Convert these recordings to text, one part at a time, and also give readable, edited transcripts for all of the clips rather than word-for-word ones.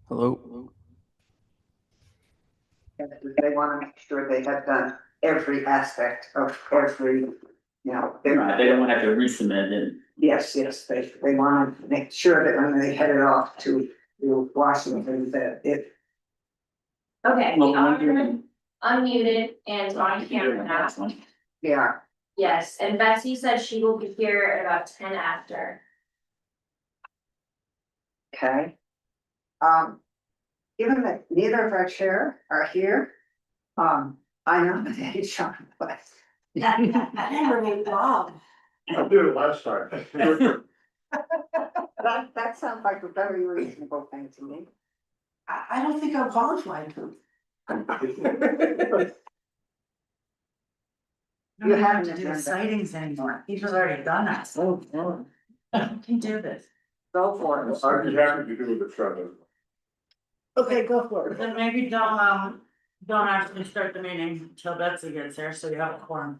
Hello. And they want to make sure they have done every aspect of every, Right, they don't want to have to resubmit it. yes, they want to make sure that when they head it off to Washington, that it, Okay, Well, we are unmuted and on camera now. yeah, Yes, and Betsy said she will be here at about 10 after. okay. Given that neither of our chair are here, I nominate Sean West. Never made Bob. I did it last time. That sounds like a very reasonable thing to me. I don't think I'm qualified to. You have to an do agenda. sightings anymore. He's already done that. Oh, I can do this. go for it. I'd be happy to do the traffic. Okay, go for it. Then maybe don't actually start the meeting until Betsy gets here, so you have a quorum.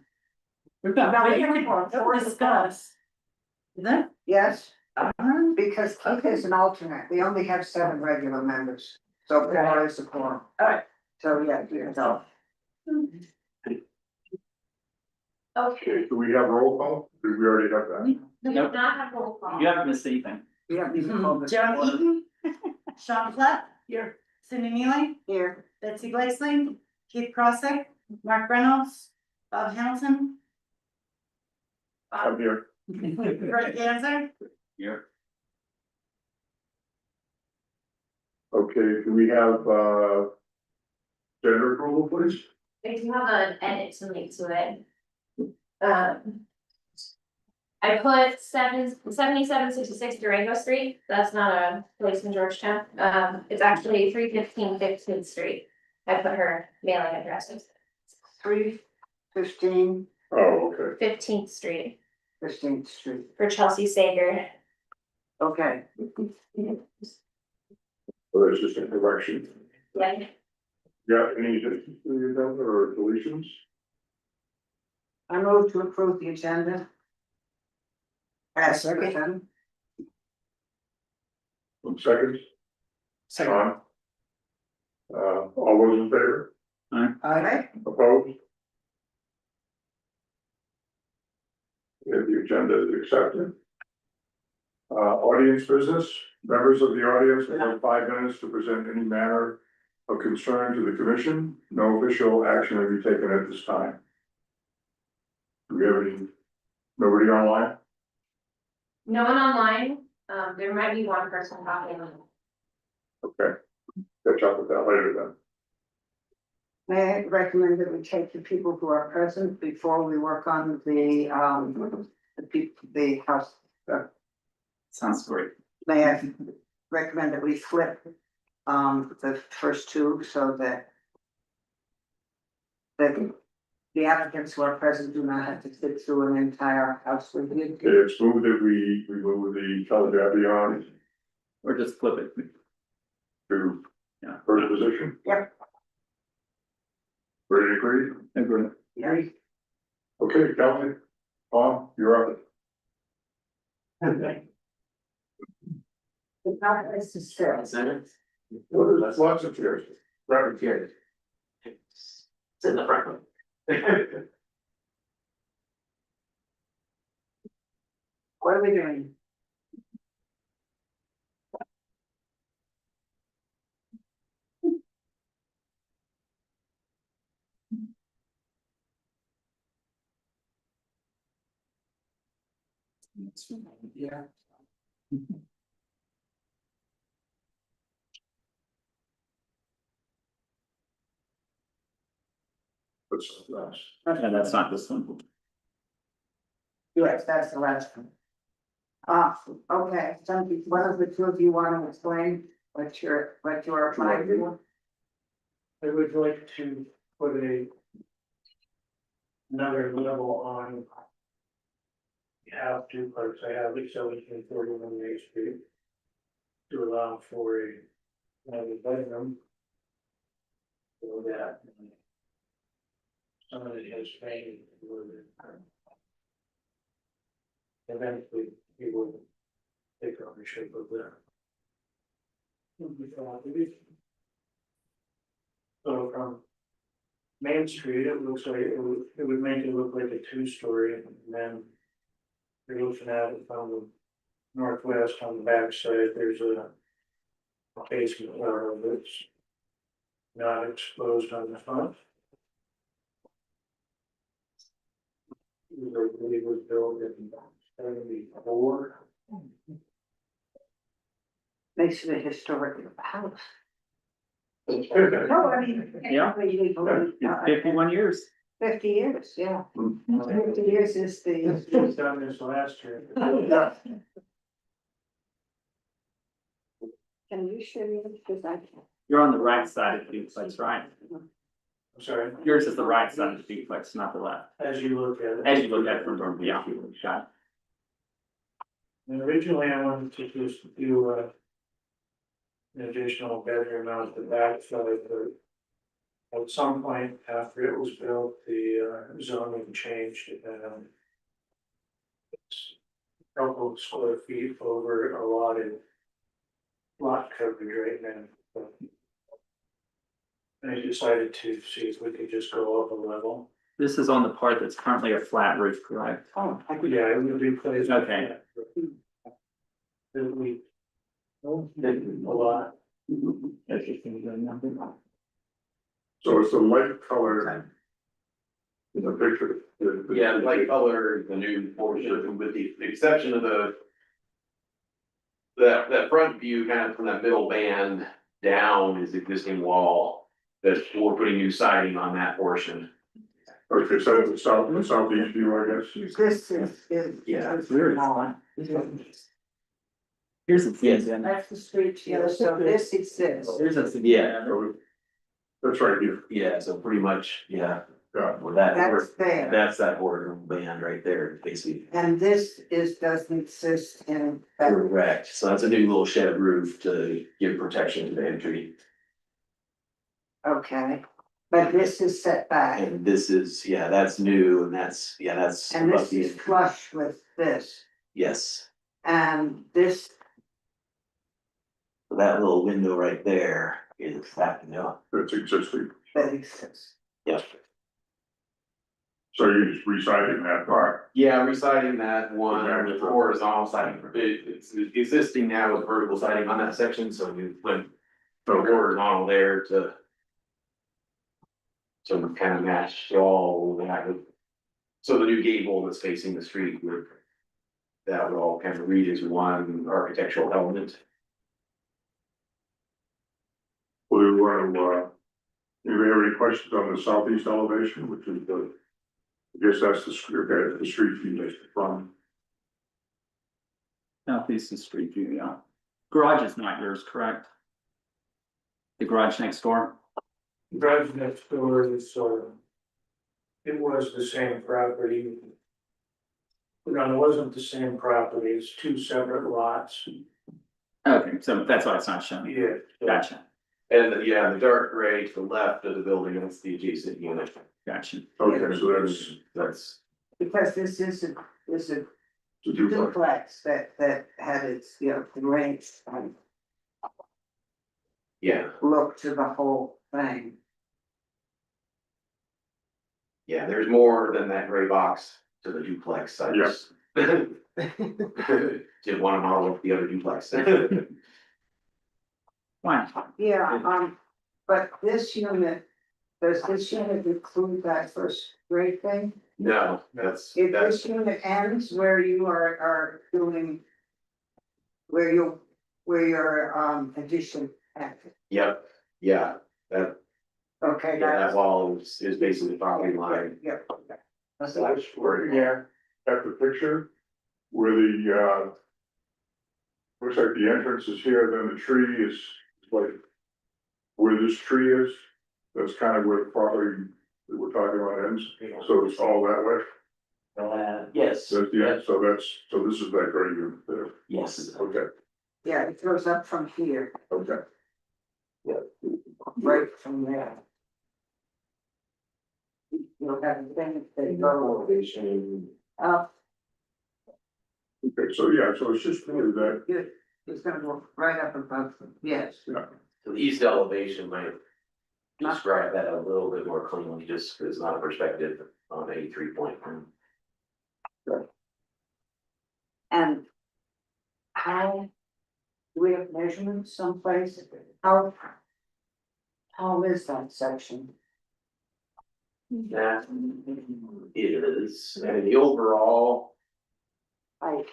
But you can discuss. Is that? Yes, because Keith is an alternate, we only have 7 regular members, so Paul is a quorum. Alright. So, yeah, you know, Okay, Do we have roll call? Did we already have that? we do Nope. not have roll call. You haven't missed anything. we have even called this. Joan order. Eaton, Sean Platt, here, Cindy Neely, Here, Betsy Blakesley, Keith Crossick, Mark Reynolds, Bob Hamilton, I'm here. Brett Ganzer. You're, Okay, do we have, gender approval, please? I do have an edit to make to it. I put 7766 Durango Street, that's not a place in Georgetown, it's actually 315 15th Street. I put her mailing address, 315 Oh, okay. 15th Street 15th Street, for Chelsea Sager. okay, So that's just a correction. Yeah, Yeah, any additions to the agenda or deletions? I move to approve the agenda. As second, Seconds? Sean? All those in favor? aye, Opposed? Okay, the agenda is accepted. Audience business, members of the audience have 5 minutes to present any matter of concern to the commission. No official action will be taken at this time. Do we have any, nobody online? no one online, there might be one person talking. Okay, catch up with that later may I recommend that we take the people who are present before we work on the house. sounds great. May I recommend that we flip the first 2 so that the applicants who are present do not have to sit through an entire house review. then. Okay, it's moved that we remove the Teledavion Or just flip it. to Yeah. first position. Yep. Ready to agree? Agree. Yeah. Okay, Kelly, Tom, you're up. It's not necessary. Well, there's lots of chairs. Robert chairs. It's in the front. What are we doing? Yeah. What's last? And that's not this one. Yes, that's the last one. Okay, one of the 2 of you want to explain what you're applying for? I would like to put another level on. You have 2 parts, I have Lake Shelley and 41 Main Street. To allow for another bedroom. So that. Somebody has paid for the. Eventually, he will take ownership of that. So from Main Street, it looks like it would make it look like a two-story, and then you're looking at it from the northwest on the backside, there's a basement area that's not exposed on the front. I believe it was built in 74. Makes it a historic house. It's No, I mean. Yeah. It's 51 years. 50 years, yeah. 50 years is the. done this last year. Can you show me, because I can't. You're on the right side of the duplex, right? I'm sorry, Yours is the right side of the duplex, not the left. as you look at it. As you look at it from the, yeah, got it. And originally I wanted to just do an additional bedroom out the back side, but at some point after it was built, the zoning changed and it's a couple of square feet over allotted lot coverage right now. But I decided to see if we could just go up a level. This is on the part that's currently a flat roof, correct? Oh, I could. Yeah, it would be placed. Okay. That we. A lot. So it's a light color. In the picture. Yeah, light color, the new portion, with the exception of the. That front view, kind of from that middle band down is existing wall, that we're putting new siding on that portion. Okay, so the southeast view, I guess. This is. Yeah, is very small. Here's the Yes. thing, then. That's the street, yeah, so this exists. Here's the. Yeah. So that's right here, Yeah, so pretty much, yeah, yeah. well, that, That's there. that's that horizontal band right there, basically. And this doesn't exist in. Correct, so that's a new little shed roof to give protection to the entry, Okay, but this is set back, and this is, yeah, that's new, and that's, yeah, that's. and this above the- is flush with this, Yes, and this, so that little window right there is that, you know, That's existing. that exists. yes. So you're just reciting that part. Yeah, reciting that one with the horizontal siding, it's existing now with vertical siding on that section, so we went from horizontal there to. So we kind of matched all that with, so the new gable that's facing the street would. That would all kind of read as one architectural element. We want to, do you have any questions on the southeast elevation, which is the. I guess that's the street, okay, the street view is the front. Southeast is street view, yeah. Garage is not yours, correct? The garage next door? Drive next door is it was the same property. No, it wasn't the same property, it's two separate lots. Okay, so that's why it's not shown. Yeah. Gotcha, And yeah, the dark gray to the left of the building, that's the adjacent unit. gotcha. Okay, so That's, Because this is a the duplex. duplex that had its, you know, range and yeah, look to the whole thing. yeah, there's more than that gray box to the duplex, I just. Did one model of the other duplex. Fine. Yeah, but this unit, does this unit include that first grade thing? No, that's, If that's, this unit ends where you are doing. Where your addition acted, yep, yeah, that, okay, yeah, that that's. wall is basically the property line. Yep, okay. That's So it. that's right here, at the picture, where the, looks like the entrance is here, then the tree is like. Where this tree is, that's kind of where the property that we're talking about ends, so it's all that way. Yes, That's the end, so this is that gray unit there, yes, okay, Yeah, it goes up from here, okay. right from there. You'll have things that go up, Okay, so yeah, so it's just really that, good, It's gonna go right up above them, yes. So the east elevation might describe that a little bit more cleanly, just because it's not a perspective on a 3-point. And how, do we have measurements someplace? How is that section? That is, and the overall, I,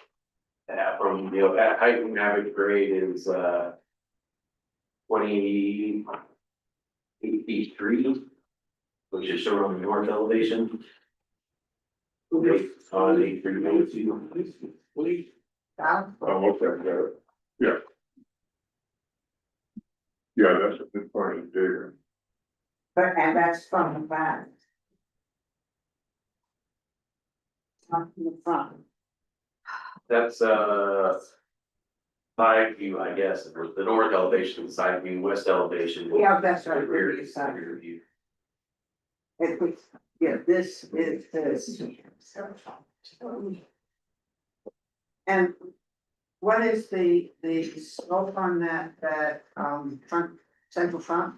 from, that height from average grade is, 28 feet 3, which is shown on the north elevation. On a 3.2. down, I'll look at that, yeah. Yeah, that's a good part of the data. but, and that's from the back. Not from the front. That's, side view, I guess, the north elevation, side view, west elevation. Yeah, that's right, The rear rear side. rear view. It was, yeah, this is this. And what is the slope on that, front, central front?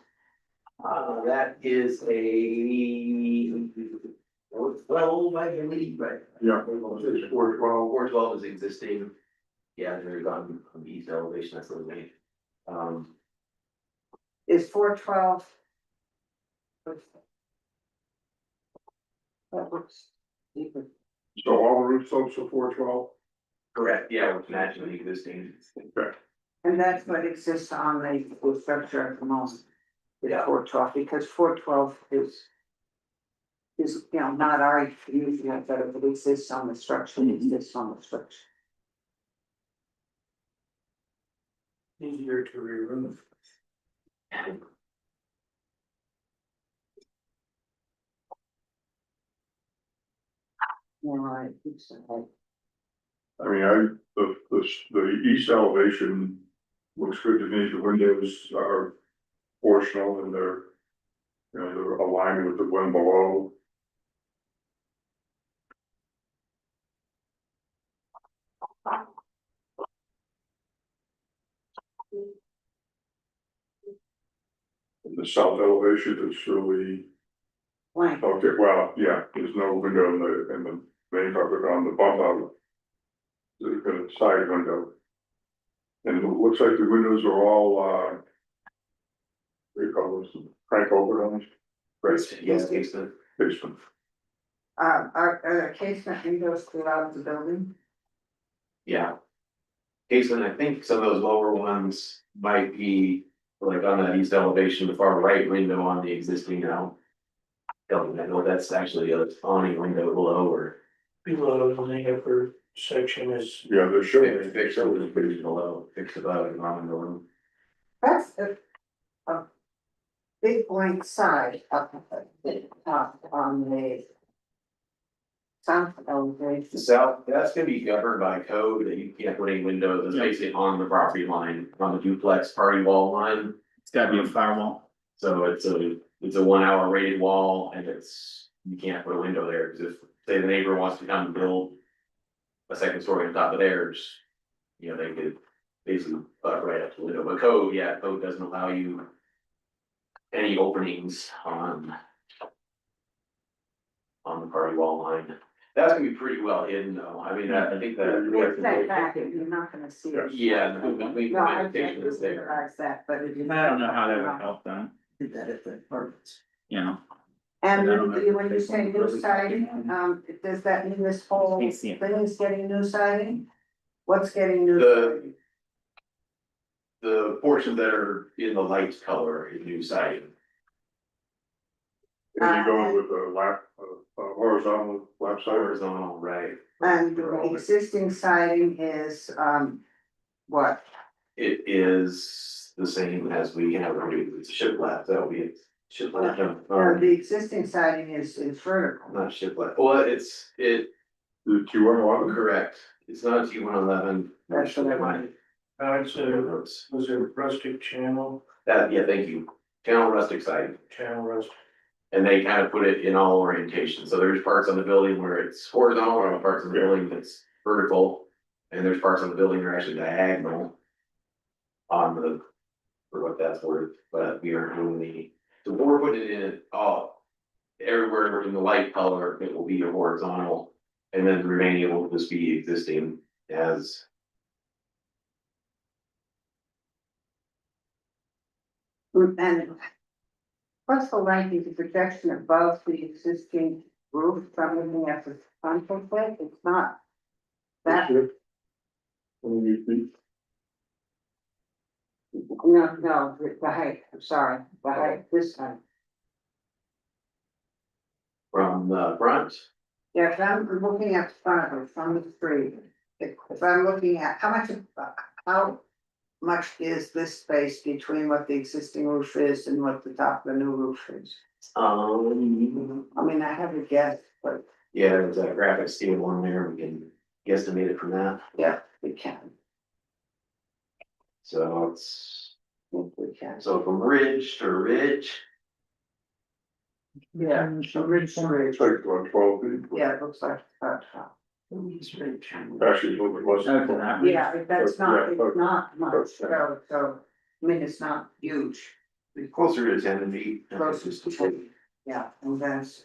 That is a 412, I believe, right? Yeah, it's 412. 412 is existing. Yeah, there's on the east elevation, that's the way. Is 412? That looks deeper. So all the roof slopes are 412? Correct, yeah, we're matching the existing. And that's what exists on the structure at the moment. Is Yeah. 412, because 412 is, you know, not our usual, but if it exists on the structure, it exists on the structure. Easier to remove. Right. I mean, the east elevation looks good to me, the windows are proportional and they're, you know, they're aligned with the one below. The south elevation is really, Blank. okay, well, yeah, there's no window in the main cover on the bump out. There's a side window. And it looks like the windows are all, what do you call those, crank over on Yes, Kingston. basement. Are there casement windows throughout the building? Yeah. Casement, I think some of those lower ones might be like on that east elevation, the far right window on the existing now. Building, I know that's actually a awning window below or Below the upper section is, Yeah, they're showing. fixed over the bridge below, fixed above and on the room. That's a big blank side up at the top on the south elevation. The south, that's gonna be governed by code that you can't put any windows, it's Yeah. basically on the property line, on the duplex party wall line. It's gotta be a firewall. So it's a 1 hour rated wall and you can't put a window there, cause if, say the neighbor wants to come and build. A second story on top of theirs, you know, they could basically butt right up to the window, but code doesn't allow you. Any openings on. On the party wall line, that's gonna be pretty well hidden though, I mean, I think that. It's that back, you're not gonna see it. Yeah, the No, I vegetation is there. realize that, but it is. I don't know how that would help them, Did that at the apartments. you know, And I don't know. when you say new siding, does that mean this whole Can't see it. thing is getting new siding? What's getting new? The- siding? The portions that are in the light color is new siding. And you go with a lap, horizontal lap side. Horizontal, right? And the existing siding is, what? It is the same as we have, it's a shiplap, that'll be it. Shiplap, The existing siding is vertical. not shiplap, well, it, The Q111, correct, it's not a T111. That's what I wanted. it's was a rustic channel, That, yeah, thank you, channel rustic siding, channel rustic. and they kind of put it in all orientations, so there's parts on the building where it's horizontal, and parts of the building that's vertical. And there's parts on the building that are actually diagonal, on the, for what that's worth, but we are doing so we're putting it in, everywhere in the light color, it will be a horizontal, and then the remaining will just be existing as. And what's the length of the projection above the existing roof, from looking at the front of it, it's not that, no, the height, I'm sorry, the height, this time. From the front, Yeah, if I'm looking at the front of it, from the street, if I'm looking at, how much is this space between what the existing roof is and what the top of the new roof is? I mean, I have a guess, but yeah, there's that graphic steel on there, we can guesstimate it from that, yeah, we can, so it's, we can. so from ridge to ridge. Yeah, so ridge to ridge. It's like what, 12 feet? Yeah, it looks like about. Actually, a little bit less. Over that ridge. Yeah, that's not, Yeah, it's not much, okay. so, I mean, it's not huge. Closer to 10 feet. Closer to 10. Yeah, and that's.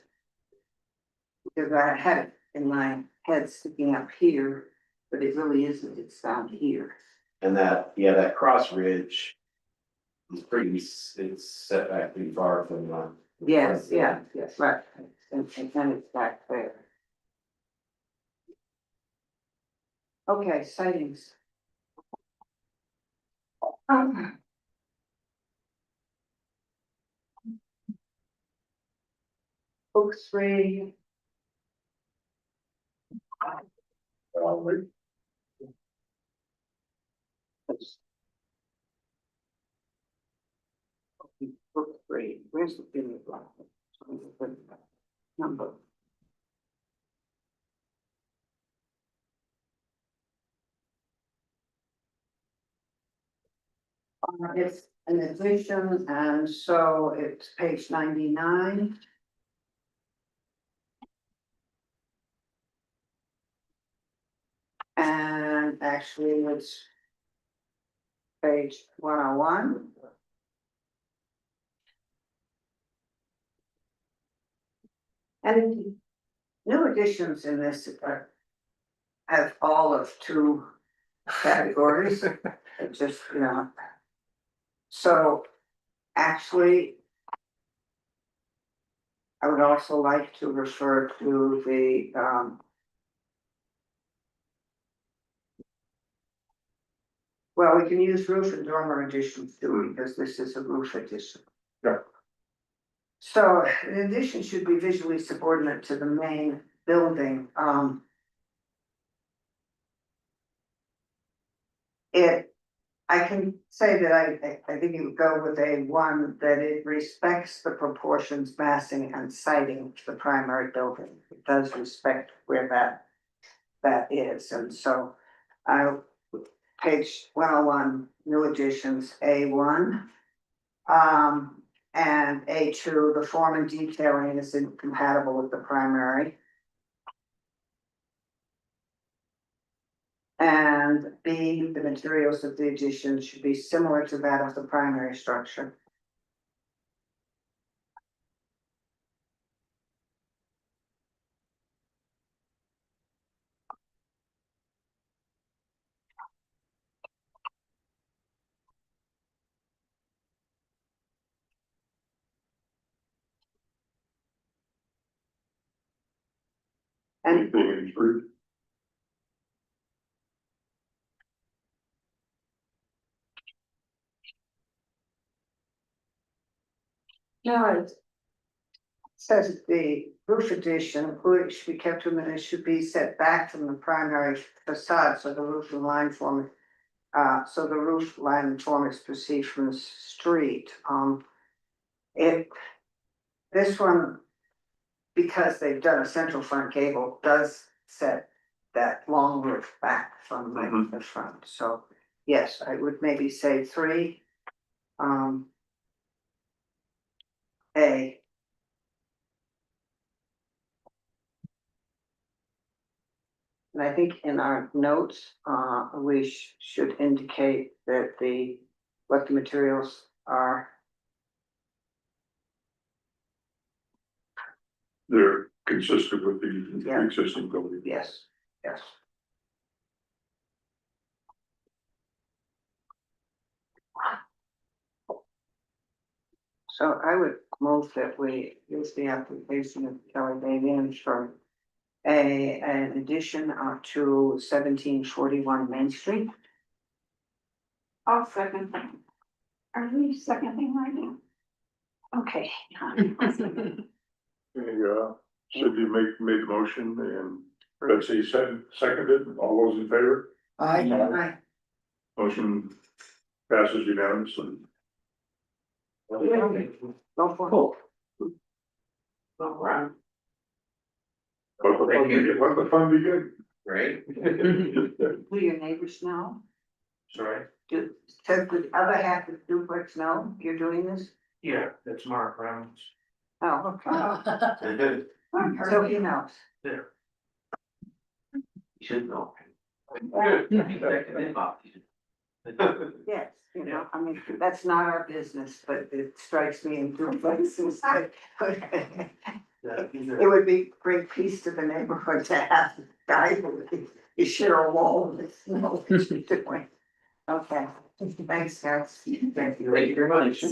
Because I had it in my head sticking up here, but it really isn't, it's down here. And that, yeah, that cross ridge. Is pretty, it's set back pretty far from Yes, yes, right, and then it's back there. Okay, sightings. Book 3. Book 3, where's the billiard block? Number. It's an addition, and so it's page 99. And actually it's page 101. And new additions in this have all of 2 categories, it just, So actually, I would also like to refer to the well, we can use roof and dormer additions too, because this is a roof addition. Yeah. So an addition should be visually subordinate to the main building. I can say that I think you would go with A1, that it respects the proportions, massing and siting of the primary building. It does respect where that is, and so page 101, new additions, A1. And A2, the form and detailing is incompatible with the primary. And B, the materials of the addition should be similar to that of the primary structure. And Anything in three? no, it says the roof addition, which should be kept within, it should be set back from the primary facade, so the roof line form. So the roof line and form is perceived from the street. If this one, because they've done a central front gable, does set that long roof back from the front, so yes, I would maybe say 3. A. And I think in our notes, we should indicate that the what the materials are. They're consistent with the Yeah. existing building. Yes, yes. So I would move that we use the application of Kelly Davian for an addition to 1741 Main Street. I'll second that. Are we seconding right now? Okay. Cindy made the motion and Betsy seconded, all those in favor? Aye. Motion passes unanimously. Go for it. Cool. Right. Let the fun begin. Right? Do your neighbors know? Sorry? Does the other half of the duplex know you're doing this? Yeah, that's Mark Brown's. Oh, okay. You So he knows. There. should know. Yes, you know, I mean, that's not our business, but it strikes me in two places. It would be great peace to the neighborhood to have a guy who you share a wall with, you know, what you're doing. Okay, thanks, guys. Thank you very much.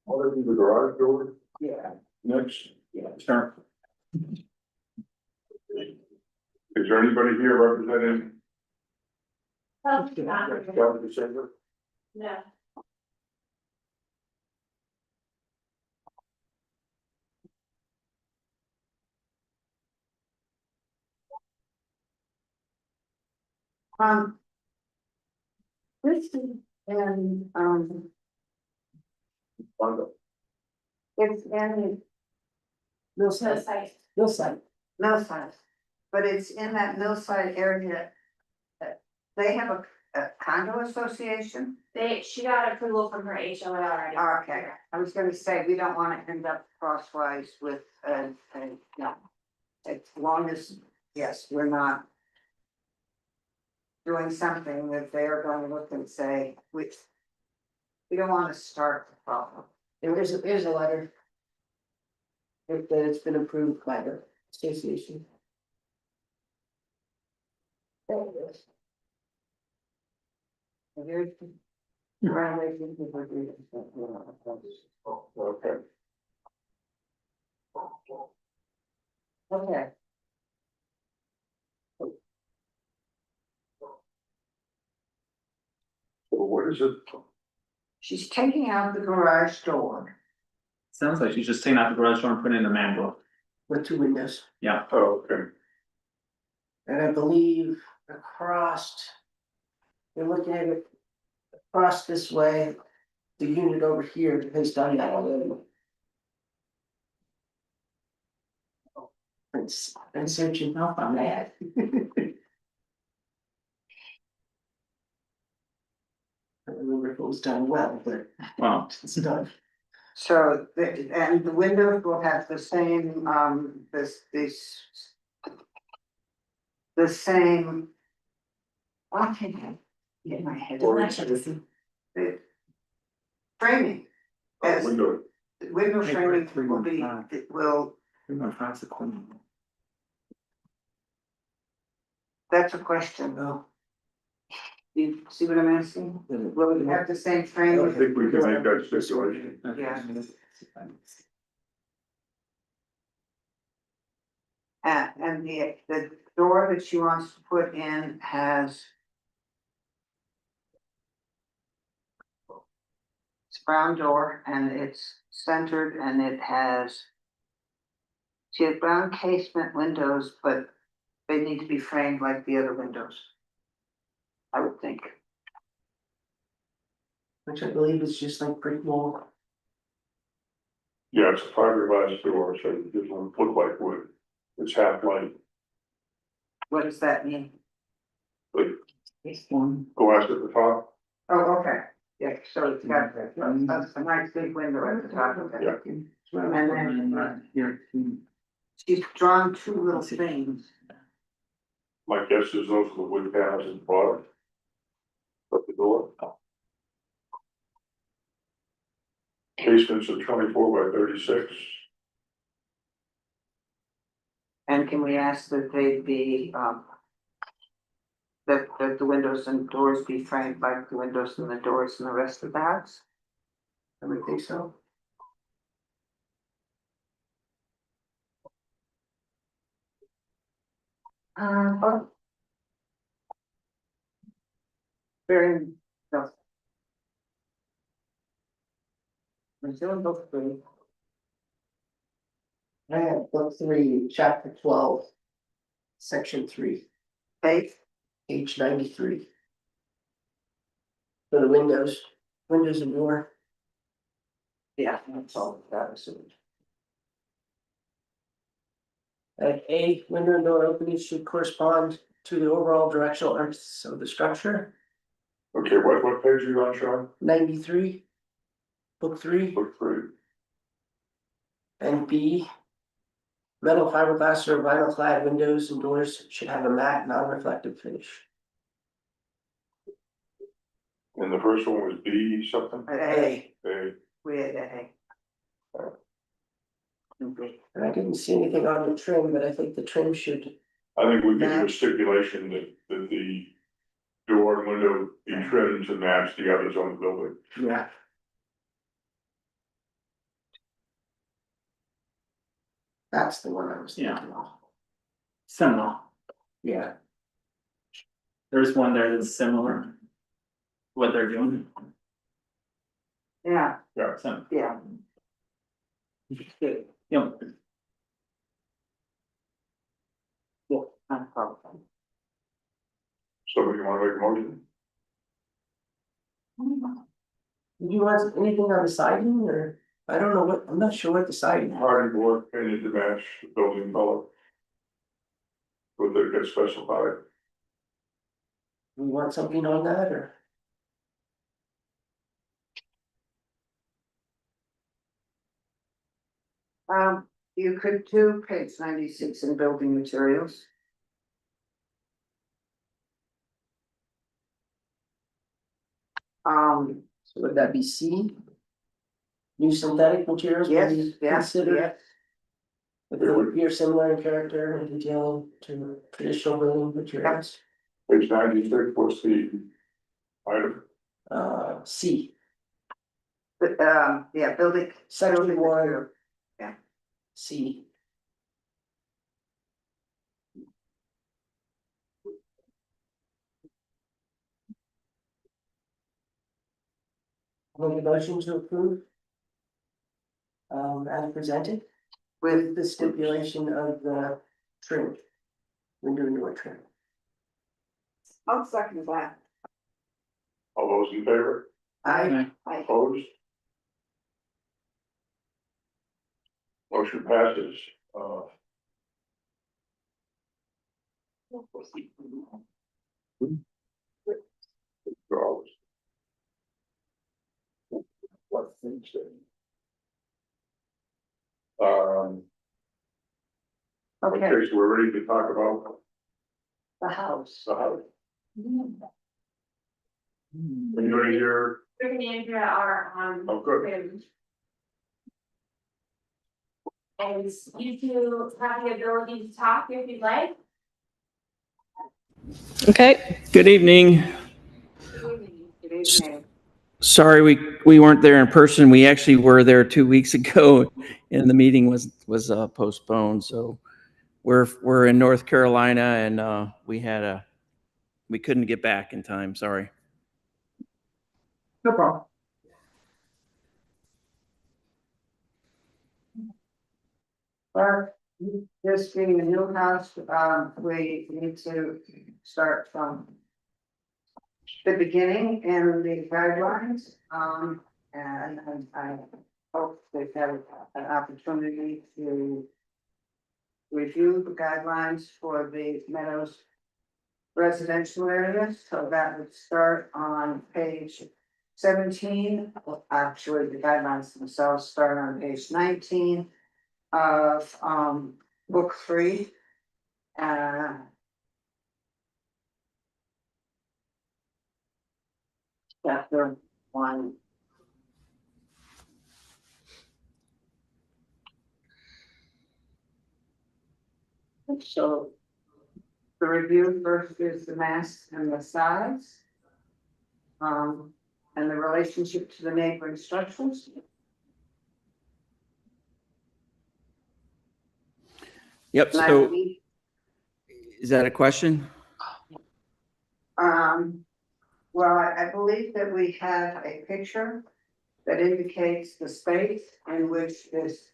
Other than the garage door, Yeah. next, Sure. is there anybody here representing Well, Calvin December? no. This is, and, it's in The site. Millside, but it's in that Millside area. They have a condo association. She got approval from her HOA already. Okay, I was gonna say, we don't wanna end up crosswise with, no. As long as, yes, we're not doing something that they're gonna look and say, we don't wanna start the problem. There's a letter. If that it's been approved by the association. Here's the- Violation of agreement. Okay. Okay. So what is it? She's taking out the garage door. Sounds like she's just taking out the garage door and putting in a man door. With 2 windows, Oh, okay. and I believe across. You're looking at it. Across this way, the unit over here is done that already. And searching help on that. I don't remember if it was done well, but Wow. it's done. So, and the windows will have the same, the same. I can't get my head. The framing, as Window, the window Hey, framing three, will be, one, five. it will, That's the corner. that's a question though. You see what I'm asking? Will it have the same I framing? think we can make that stipulation. Yeah. And the door that she wants to put in has. It's a brown door and it's centered and it has. She has brown casement windows, but they need to be framed like the other windows. I would think. Which I believe is just like brick wall. Yeah, it's a fiberglass door, so it doesn't look like wood. It's half light. What does that mean? Like glass at the top. Oh, okay, yeah, so it's got, that's a nice big window at the top of it. Yeah. And then Here. she's drawn two little things. My guess is those are the wood panels at the bottom. Of the door. Casements are 24 by 36. And can we ask that they be, that the windows and doors be framed like the windows and the doors in the rest of the house? I would think so. Oh. Very, no. We're doing book 3. I have book 3, chapter 12. Section 3, Page, page 93. For the windows and door. yeah, that's all that was. A, window and door openings should correspond to the overall directional arcs of the structure. Okay, what page are you on, Sean? 93. Book 3. Book 3. And B, metal fiberglass or vinyl clad windows and doors should have a matte, non-reflective finish. And the first one was B something? A, A. we had A. And I didn't see anything on the trim, but I think the trim should, I think we could do a Match. stipulation that the door and window be trimmed to match the others on the building. yeah. That's the one I was thinking of. Similar. Yeah, There's one there that's similar. What they're doing. Yeah, So, yeah. Good. yep. Yeah, no problem. Somebody wanna make a motion? do you want anything on the siding or, I don't know what, I'm not sure what the siding. Hardy board painted to match the building color. Would they get specified? You want something on that or? You could do page 96 in building materials. So would that be C? New synthetic materials? will be Yes, yes, considered yes. If it would appear similar in character and detail to traditional building materials. Page 96, what's the item? C, But, yeah, building. section building 1, material. C. Make a motion to approve. As presented, with the stipulation of the trim. Window and door trim. I'll second that. All those in favor? I, Opposed? Motion passes. Regardless. What things there? Okay, Okay, so we're ready to talk about the house. the house. Anybody here? Rick and Andrea are on. Oh, good. Zoom. And you two have the ability to talk if you'd like. Okay, good evening. Good evening. Sorry we weren't there in person. We actually were there 2 weeks ago and the meeting was postponed. So we're in North Carolina and we couldn't get back in time. Sorry. no problem. But this being a new house, we need to start from the beginning and the guidelines, and I hope they've had an opportunity to review the guidelines for the Meadows residential areas, so that would start on page 17. Well, actually, the guidelines themselves start on page 19 of, book 3. Chapter 1. So the review first is the mass and the size. And the relationship to the neighboring structures. Yep, And I so believe, is that a question? well, I believe that we have a picture that indicates the space in which this,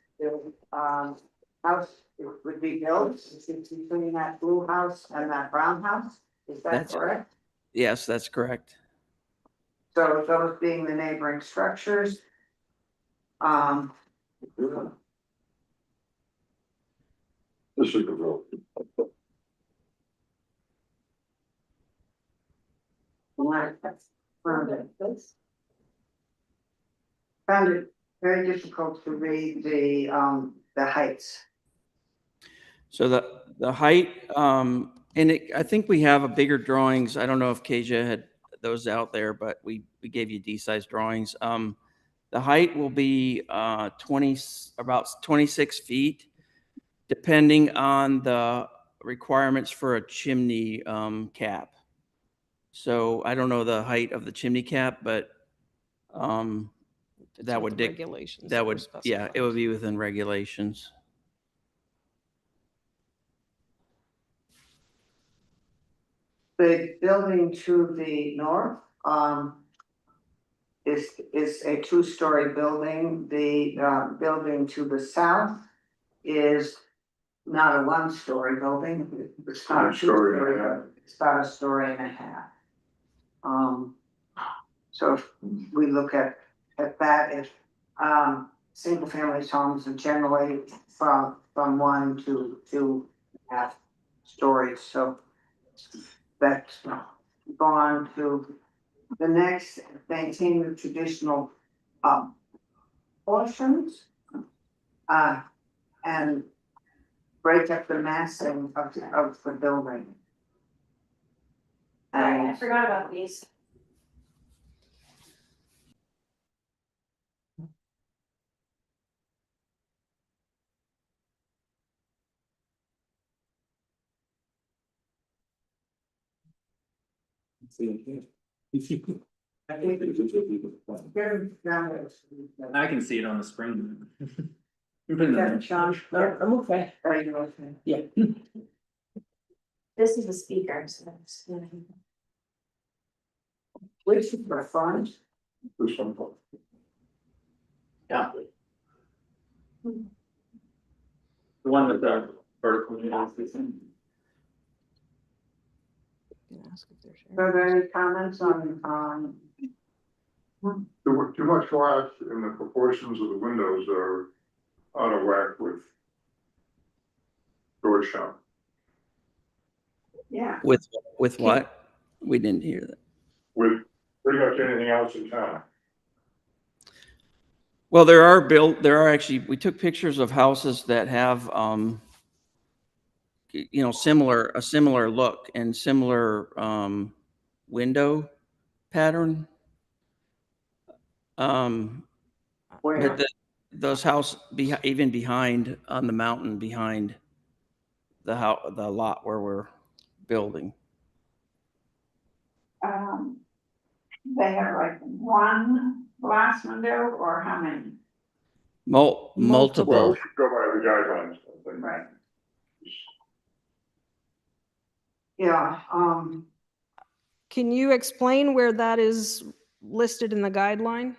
house would be built. It's between that blue house and that brown house. Is that That's- correct? Yes, that's correct. So those being the neighboring structures. This is the vote. Found it very difficult to read the heights. So the height, and I think we have a bigger drawings. I don't know if Kasia had those out there, but we gave you D-size drawings. The height will be about 26 feet, depending on the requirements for a chimney cap. So I don't know the height of the chimney cap, but that would regulations. that would, yeah, it would be within regulations. The building to the north, is a two-story building. The, building to the south is not a one-story building. It's not a One-story and a two-story, half. it's about a story and a half. So if we look at that, if, single-family homes are generally from 1 to 2.5 stories, so that's gone to the next, maintain the traditional, portions. And break up the massing of the building. Sorry, I And forgot about these. I can see it on the screen. You put it in there. Sean, I'm okay. are you okay? Yeah. This is the speaker, so that's. Which is the front? This one. Yeah. The one with the vertical units. Are there any comments on? Too much glass and the proportions of the windows are out of whack with Georgetown. Yeah. With what? We didn't hear that. With pretty much anything else in town. Well, there are actually, we took pictures of houses that have, you know, a similar look and similar, window pattern. Where? But those houses even behind on the mountain behind the lot where we're building. They have like one glass window or how many? Multiple. Well, we should go by the guidelines, I think. Right. Yeah, Can you explain where that is listed in the guideline?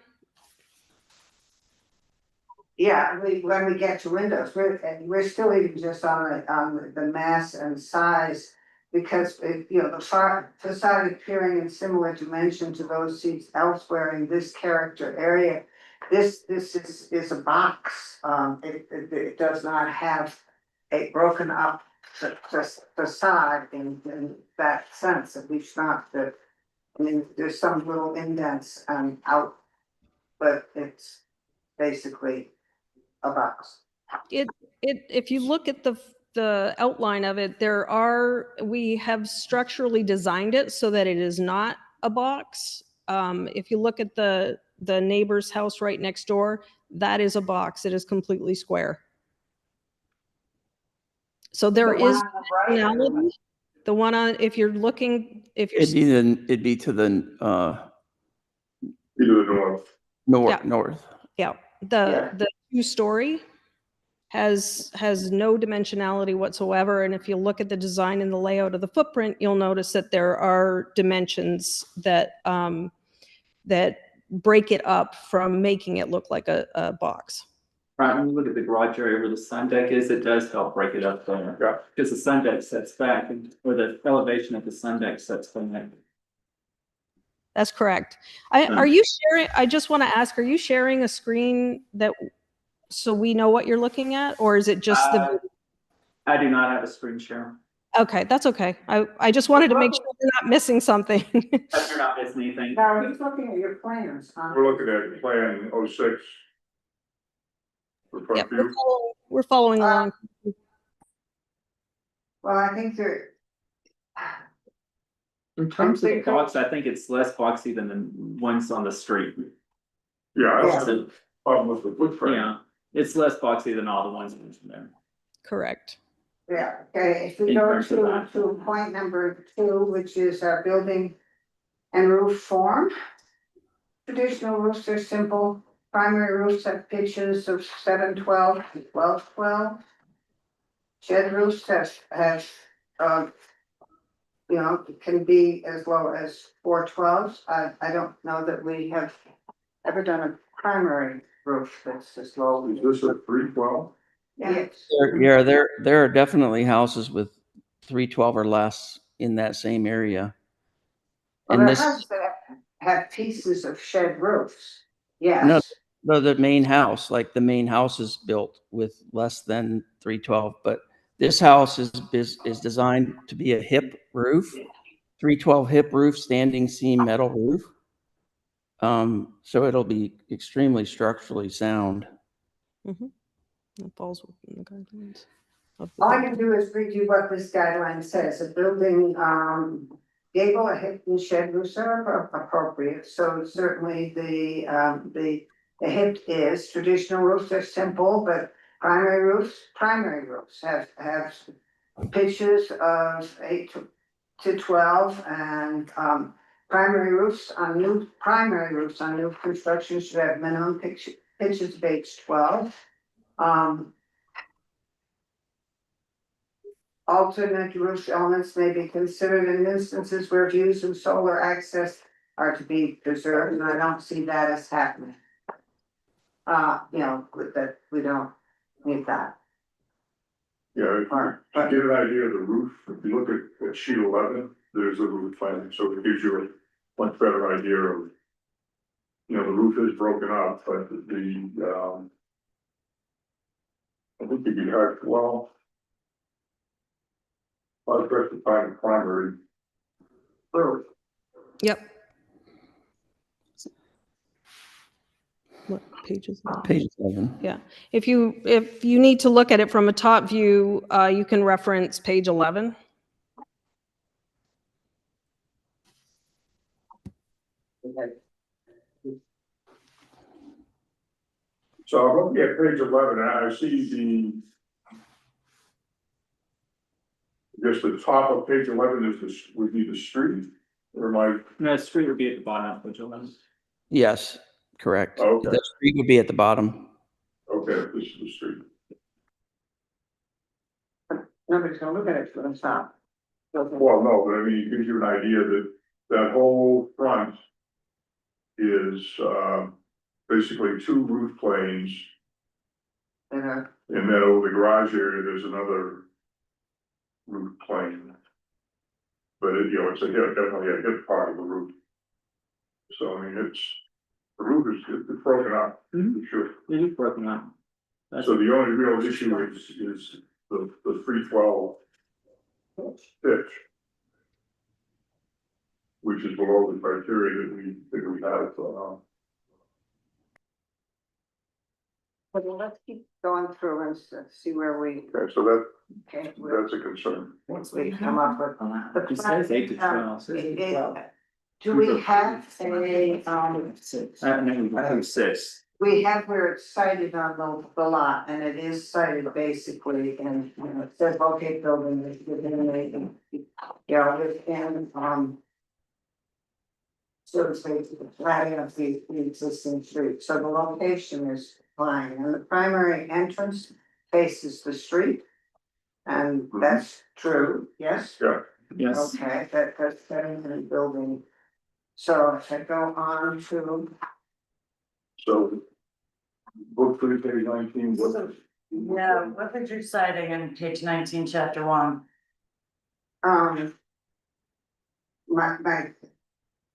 yeah, when we get to windows, we're still even just on the mass and size. Because you know, the facade appearing in similar dimension to those seats elsewhere in this character area. This is a box, it does not have a broken up facade in that sense, at least not the, I mean, there's some little indents out, but it's basically a box. If you look at the outline of it, we have structurally designed it so that it is not a box. If you look at the neighbor's house right next door, that is a box. It is completely square. So there The one is on the right, functionality. The one on, if you're looking, if you're, It'd be to the, Either the north. Yeah. north. yeah, Yeah. the 2-story has no dimensionality whatsoever. And if you look at the design and the layout of the footprint, you'll notice that there are dimensions that, that break it up from making it look like a box. Right, when you look at the garage area where the sun deck is, it does help break it up there. Yeah. Because the sun deck sets back, or the elevation of the sun deck sets back. That's correct. Are you sharing, I just want to ask, are you sharing a screen so we know what you're looking at, or is it just I do not have a screen share. Okay, that's okay. I just wanted to make sure we're not missing something. But you're not missing anything. Now, he's looking at your plans, huh? We're looking at plan 06. For Yep, front view. we're following along. Well, I think there, In terms of the box, I think it's less boxy than the ones on the street. Yeah, Yeah. that's the problem with the footprint. Yeah, it's less boxy than all the ones mentioned there. Correct. yeah, okay, if we In go terms of that. to point number 2, which is our building and roof form. Traditional roofs are simple, primary roofs have pitches of 7/12 to 12/12. Shed roofs have, you know, can be as low as 4/12. I don't know that we have ever done a primary roof that's as low. Is this a 312? Yes. Yeah, there are definitely houses with 312 or less in that same area. Well, And there this, houses that have pieces of shed roofs, no, yes. the main house, like the main house is built with less than 312, but this house is designed to be a hip roof, 312 hip roof, standing seam metal roof. So it'll be extremely structurally sound. Mhm. It falls within the guidelines of the All I building. can do is read you what this guideline says, a building, gable, a hip and shed roofs are appropriate, so certainly the hip is, traditional roofs are simple, but primary roofs have pitches of 8 to 12, and, primary roofs on new construction should have minimum pitches of 8 to 12. Alternate roof elements may be considered in instances where views of solar access are to be preserved, and I don't see that as happening. You know, with that, we don't need that. Yeah, if you to get an idea of the roof, if you look at sheet 11, there's a roof plan, so it gives you a much better idea of. You know, the roof is broken up, but I think you'd be hard, well. I'll try to find a primary. Roof. Yep. What page is that? Page 7. Yeah. If you need to look at it from a top view, you can reference page 11. So I'm looking at page 11, and I see I guess the top of page 11 would be the street, or my, No, street would be at the bottom of page 11. Yes, correct. Okay. The street would be at the bottom. okay, this is the street. Nobody's gonna look at it for themselves. Well, no, but I mean, it gives you an idea that that whole front is, basically 2 roof planes. And then over the garage area, there's another roof plane. But it, you know, it's definitely a hip part of the roof. So I mean, the roof is broken up, for sure. It is broken up. That's So the only real issue is the 312 pitch, which is below the criteria that we have, But let's keep going through and see where we, okay, so okay, that's a concern. once we come up with. the It says 8 to 12. Do we have a, And then we have 6. we have where it's cited on the lot, and it is cited basically, and, it says locate building within the, within, so it's basically flatting up the existing street, so the location is fine, and the primary entrance faces the street. And that's true, yes? Yeah, Yes. Okay, that's setting the building. So if I go on to, so book 3, page 19, what? Yeah, what did you citing in page 19, chapter 1? My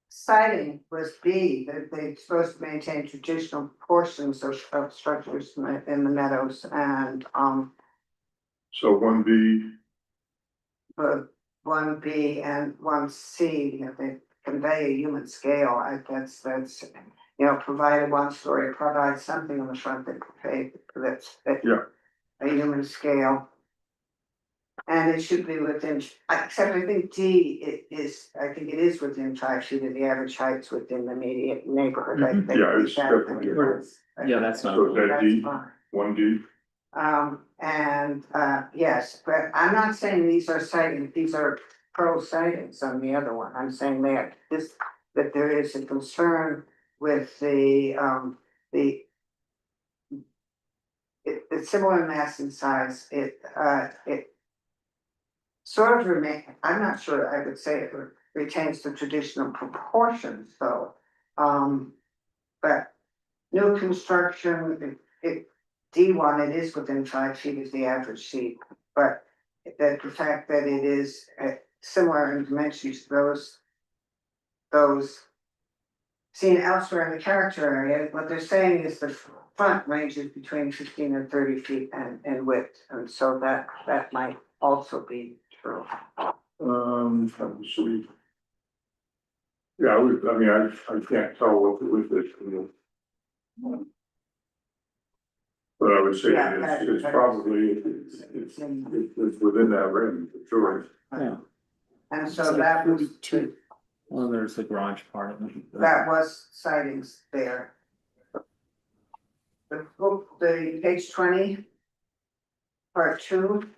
citing was B, that they're supposed to maintain traditional portions of structures in the meadows and, So 1B, but 1B and 1C, they convey a human scale, that's, provide a one-story, provide something on the front that that's Yeah. a human scale. And it should be within, except I think D I think it is within 5 feet of the average heights within the immediate neighborhood. I think Yeah, it's that- definitely- Yeah, that's not. so is that That's D, fine. 1D? Yes, but I'm not saying these are citing, these are pro sightings on the other one, I'm saying that that there is a concern with it's similar in mass and size, it sort of I'm not sure I would say it retains the traditional proportions, though. But new construction, D1, it is within 5 feet of the average seat, but the fact that it is similar in dimensions to those seen elsewhere in the character area, what they're saying is the front ranges between 15 and 30 feet in width, and so that might also be true. Let's see. Yeah, I can't tell what the width is. But I would say Yeah, it's probably, it's within that range, for sure. Yeah. And so that was, Well, there's the garage part of it. that was sightings there. The page 20, part 2,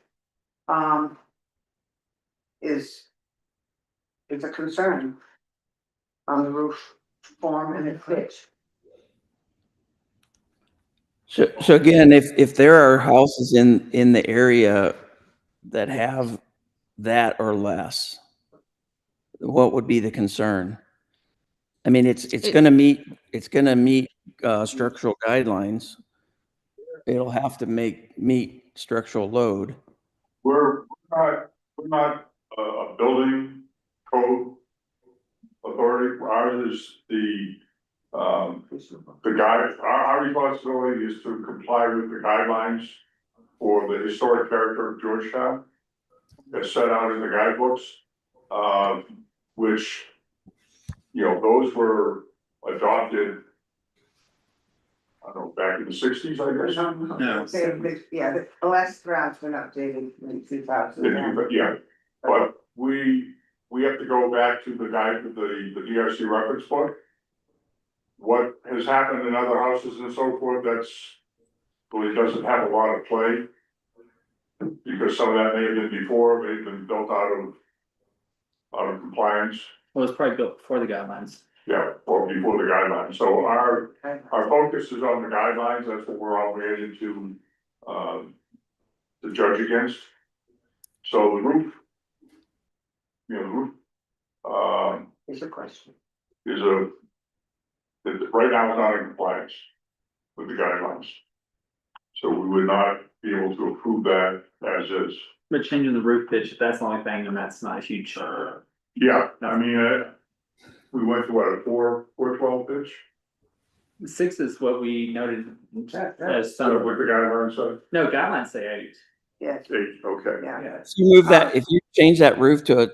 is a concern on the roof form and its pitch. So again, if there are houses in the area that have that or less, what would be the concern? I mean, it's gonna meet structural guidelines. It'll have to meet structural load. We're not a building code authority. Ours is our responsibility is to comply with the guidelines for the historic character of Georgetown as set out in the guidebooks, which, those were adopted, I don't know, back in the 60s, I guess. No. Yeah, the last round's been updated in 2000. Yeah, but we have to go back to the guide, the DRC reference book. What has happened in other houses and so forth, really doesn't have a lot of play. Because some of that may have been before, may have been built out of compliance, Well, it's probably built before the guidelines. yeah, or before the guidelines. So our focus is on the guidelines, that's what we're obligated to judge against. So the roof, Here's a question. right now it's not in compliance with the guidelines. So we would not be able to approve that as is. But changing the roof pitch, if that's the only thing, then that's not a huge. Yeah, we went to what, a 412 pitch? 6 is what we noted as So some, what the guidelines said, no, guidelines say 8. Yes, okay. yeah. If you move that, if you change that roof to an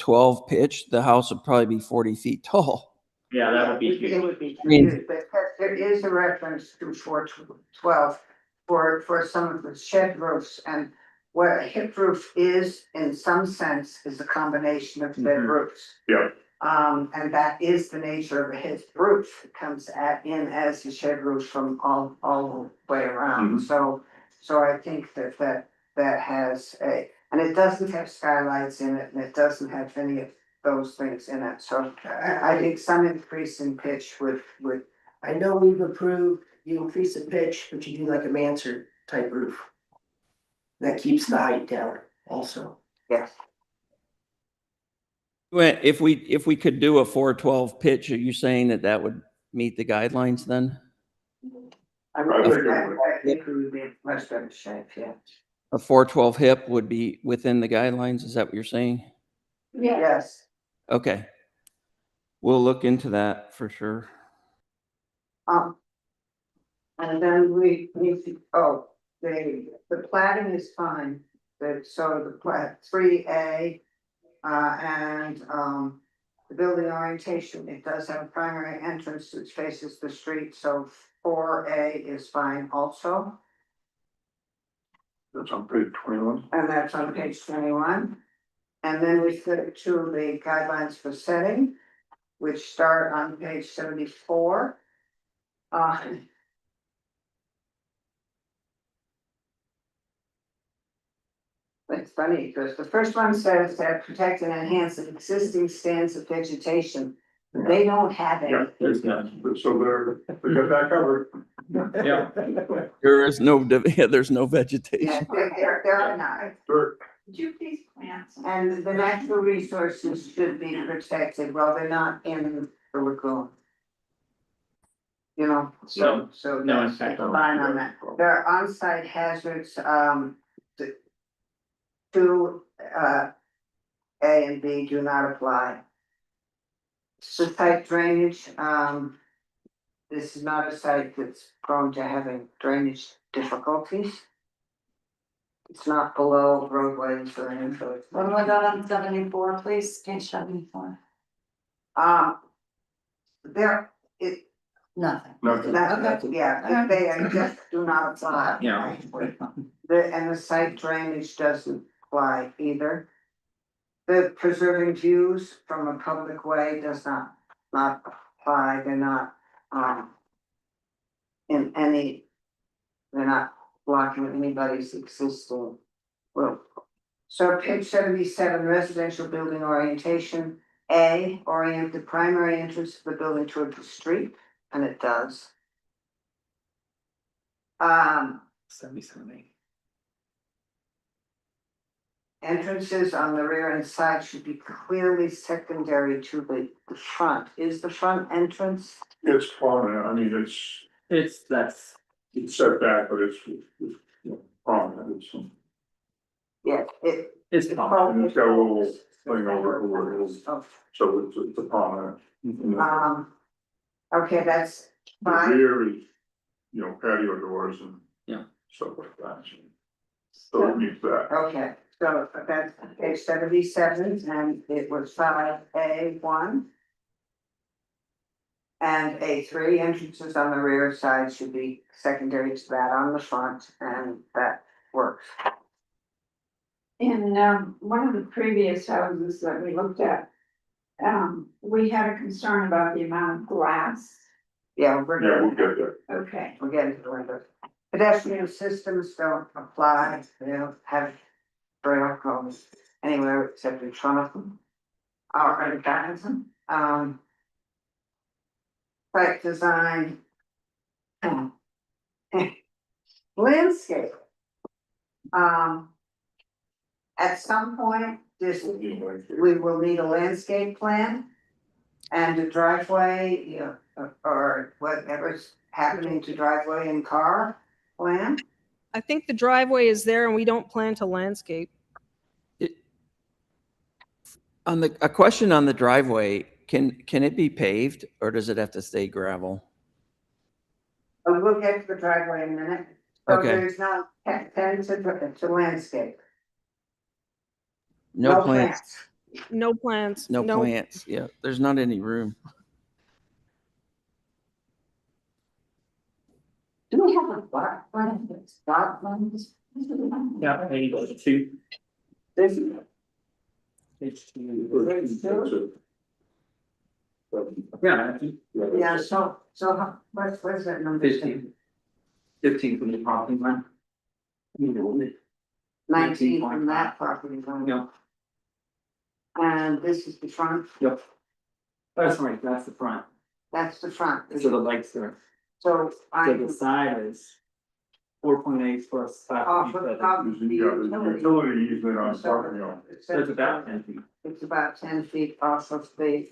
8-12 pitch, the house would probably be 40 feet tall. Yeah, that would be It huge. would be I mean- huge, but there is a reference to 412 for some of the shed roofs, and what a hip roof is, in some sense, is a combination of shed Mhm. roofs. Yeah. And that is the nature of a hip roof. It comes in as a shed roof from all the way around, Mhm. so I think that has and it doesn't have skylights in it, and it doesn't have any of those things in it, so I think some increase in pitch would, I know we've approved, you increase the pitch, but you do like a mansard type roof. That keeps the height down also. yes. If we could do a 412 pitch, are you saying that that would meet the guidelines then? I think we would be in much better shape, yeah. A 412 hip would be within the guidelines? Is that what you're saying? Yes, Okay. We'll look into that for sure. and then we need to, the plating is fine, so the plat 3A. And the building orientation, it does have a primary entrance which faces the street, so 4A is fine also. That's on page 21. And that's on page 21. And then we flip to the guidelines for setting, which start on page 74. It's funny, because the first one says that protect and enhance the existing stands of vegetation. They don't have Yeah, any. There's none. so they got that covered. Yeah. There is no, there's no Yeah, vegetation. there are not. Sure. Could you please plant some? And the natural resources should be protected, well, they're not in the lagoon. You know, so No that's impact fine on- on that. There are on-site hazards, two, A and B do not apply. So site drainage, this is not a site that's prone to having drainage difficulties. It's not below roadways or anything, so it's. What do I got on 74, please, page 74? There, it, Nothing. Nothing. that's, yeah, they just do not apply. Yeah. And the site drainage doesn't apply either. The preserving views from a public way does not apply, they're not, in any, they're not blocking anybody's existing. Well, so page 77, residential building orientation, A, orient the primary entrance of the building toward the street, and it does. 77. Entrances on the rear and side should be clearly secondary to the front. Is the front entrance? It's prominent, I mean, That's, it's set back, but it's prominent, it's. Yeah, it. it's common. And it's got a little thing over it, Oh, so it's a prominent. Okay, that's The fine. rear is, patio doors and. Yeah. Stuff like that. So it meets that. Okay, so that's page 77, and it was 5A1. And A3, entrances on the rear side should be secondary to that on the front, and that works. In one of the previous houses that we looked at, we had a concern about the amount of glass. Yeah, Yeah, we'll get there. Okay. we're getting to the windows. Pedestrian systems don't apply, they don't have braille codes anywhere except in front of them. Or in back of them, site design. Landscape. At some point, we will need a landscape plan. And a driveway, or whatever's happening to driveway and car plan. I think the driveway is there and we don't plan to landscape. A question on the driveway, can it be paved or does it have to stay gravel? We'll get to the driveway in a minute. So Okay. there's no fence to landscape. No plants, No plants. no plants. Yeah, there's not any room. Do we have a block plan, spot plans? Yeah, page two. This, Page two. Yeah, I think yeah, so what is that number? 15 from the property line. Nineteen from that property line. Yeah, And this is the front, yep. That's right, that's the front. that's the front. So the lights there. So So I, the side is 4.8 plus 5 off feet. of, But of There's the the utility easement on parking lot. It's about 10 feet It's about 10 feet off of the,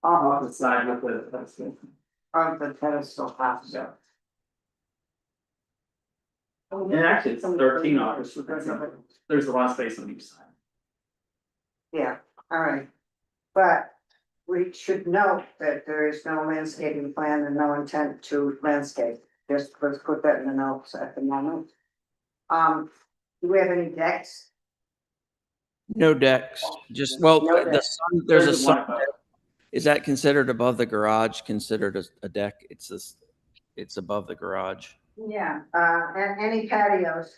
off of the side of the, that's it. the pedestal house. Yeah. And actually, it's 13 off. There's a lot of space on each side. Yeah, all right. But we should note that there is no landscaping plan and no intent to landscape. Just let's put that in the notes at the moment. Do we have any decks? No decks, just, well, No the decks. sun, there's a one sun. above. Is that considered above the garage, considered a deck? It's this, it's above the garage. Yeah. And any patios?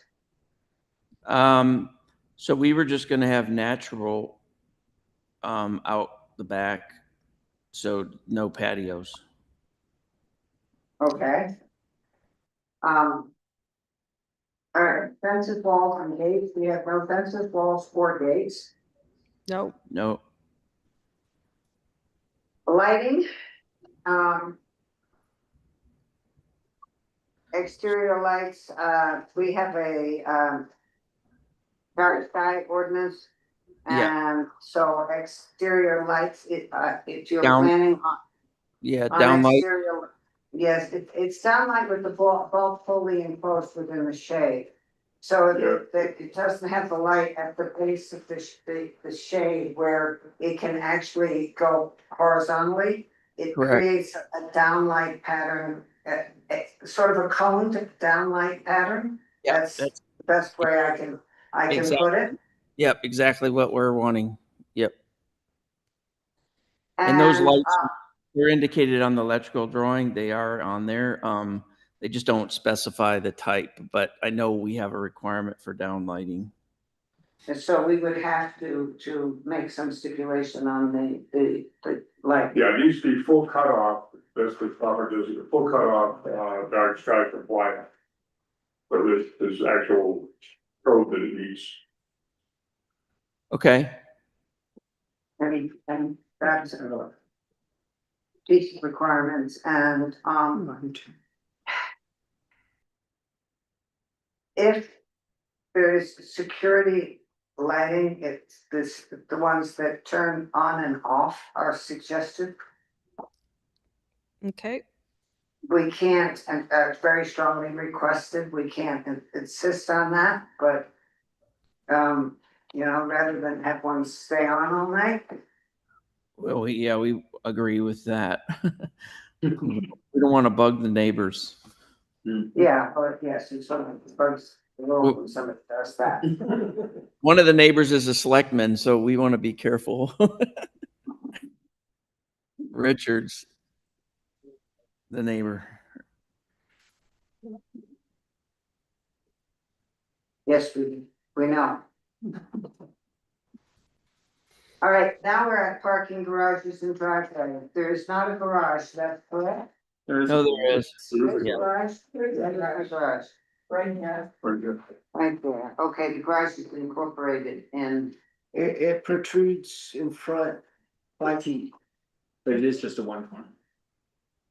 So we were just gonna have natural, out the back, so no patios. Okay. All right, fences, walls and gates, we have no fences, walls, or gates. No, No, Lighting, exterior lights, we have a, dark sky ordinance. Yeah. And so exterior lights, if you're Down- planning yeah, on downlight, exterior. Yes, it's downlight with the bulb fully enclosed within the shade. So it doesn't have the light at the base of the shade where it can actually go horizontally. It Correct. creates a downlight pattern, sort of a coned downlight pattern. yeah, That's that's, the best way I can put it. yep, exactly what we're wanting. Yep. And those lights, they're indicated on the electrical drawing. They are on there. They just don't specify the type, but I know we have a requirement for downlighting. And so we would have to make some stipulation on the light. Yeah, it needs to be full cutoff, that's the proper, does it, full cutoff, dark sky compliant. But there's actual code that it needs. Okay. And that's these requirements and, if there's security lighting, it's the ones that turn on and off are suggested. okay. We can't, and very strongly requested, we can't insist on that, but. Rather than have one stay on all night. Well, we agree with that. We don't want to bug the neighbors. Yeah, but yes, and someone bugs the rule when somebody does that. One of the neighbors is a selectman, so we want to be careful. Richards, the neighbor. Yes, we know. All right, now we're at parking garages and driveway. There is not a garage, that's correct? There's. No, there is. There's a Yeah. garage, there's a garage. Right here. Very good. Right there. Okay, the garage is incorporated in, It protrudes in front 5 feet. But it is just a one corner.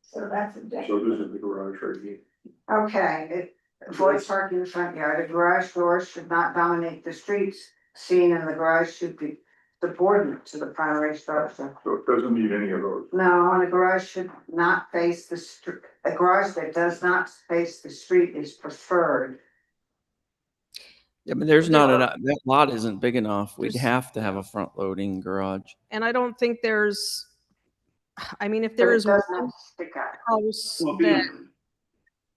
So that's a deck. So this is the garage right here. okay, avoid parking in the front yard. A garage door should not dominate the streets. Seen in the garage should be subordinate to the primary structure. So it doesn't need any of those. No, and a garage should not face the street. A garage that does not face the street is preferred. Yeah, but there's not enough, that lot isn't big enough. We'd have to have a front loading garage. And I don't think there's, I mean, if But there it is one doesn't have to stick out. house Well, that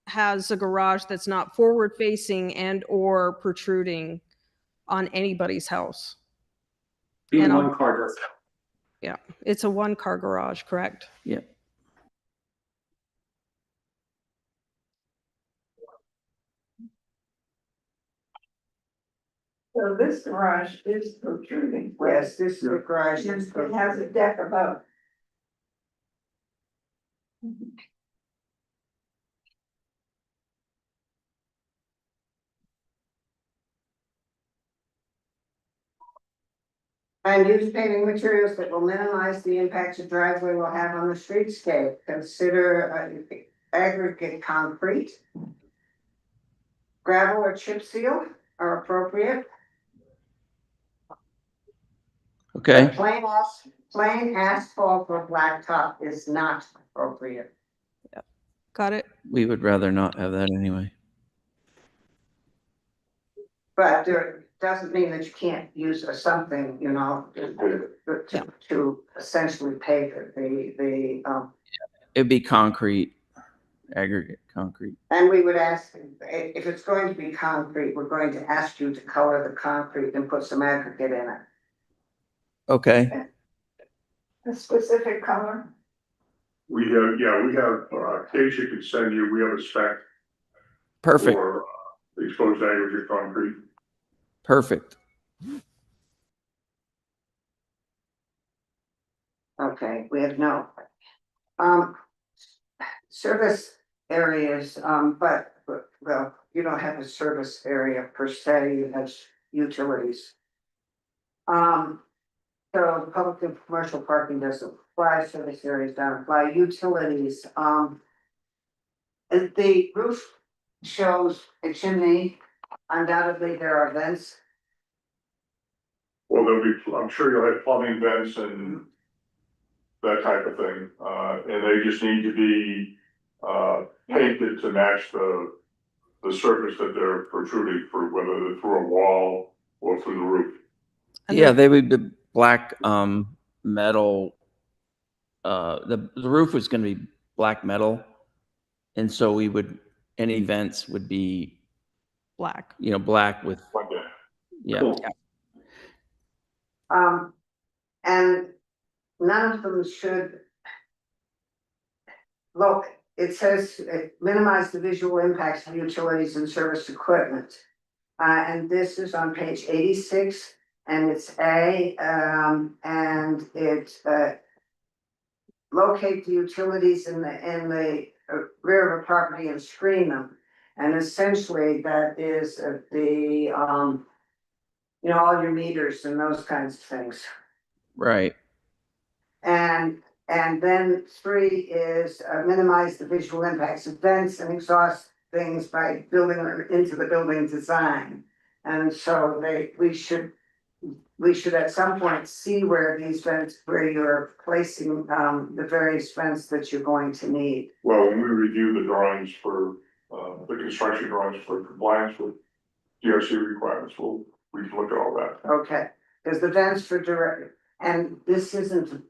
has a garage that's not forward facing and or protruding on anybody's house. Being And one car does. Yeah, it's a one-car garage, correct? Yeah. So this garage is protruding. Yes, this is the garage. And it has a deck above. And use paving materials that will minimize the impact your driveway will have on the streetscape. Consider aggregate concrete. Gravel or chip seal are appropriate. Okay, Plain asphalt or blacktop is not appropriate. Got it? we would rather not have that anyway. But there doesn't mean that you can't use something, you know, to essentially pave it, It'd be concrete, aggregate concrete. and we would ask, if it's going to be concrete, we're going to ask you to color the concrete and put some aggregate in it. Okay, A specific color. We have, Acacia could send you, we have a spec perfect, for exposed aggregate concrete. perfect. Okay, we have no. Service areas, but, well, you don't have a service area per se, you have utilities. So public and commercial parking doesn't apply, service areas don't apply, utilities, and the roof shows a chimney, undoubtedly there are vents. Well, there'll be, I'm sure you'll have plumbing vents and that type of thing, and they just need to be, painted to match the surface that they're protruding through, whether they're through a wall or through the roof. And Yeah, then- they would be black, metal. The roof was gonna be black metal. And so we would, any vents would be, Black. you know, black with, One day. yeah. Cool. And none of them should. Look, it says minimize the visual impacts of utilities and service equipment. And this is on page 86, and it's A, and it, locate the utilities in the rear of a property and screen them. And essentially that is the, you know, all your meters and those kinds of things. Right. And then 3 is minimize the visual impacts of vents and exhaust things by building them into the building design. And so we should at some point see where these vents, where you're placing the various vents that you're going to need. Well, when we review the drawings for, the construction drawings for compliance with DRC requirements, we can look at all that. Okay, because the vents for direct, and this isn't,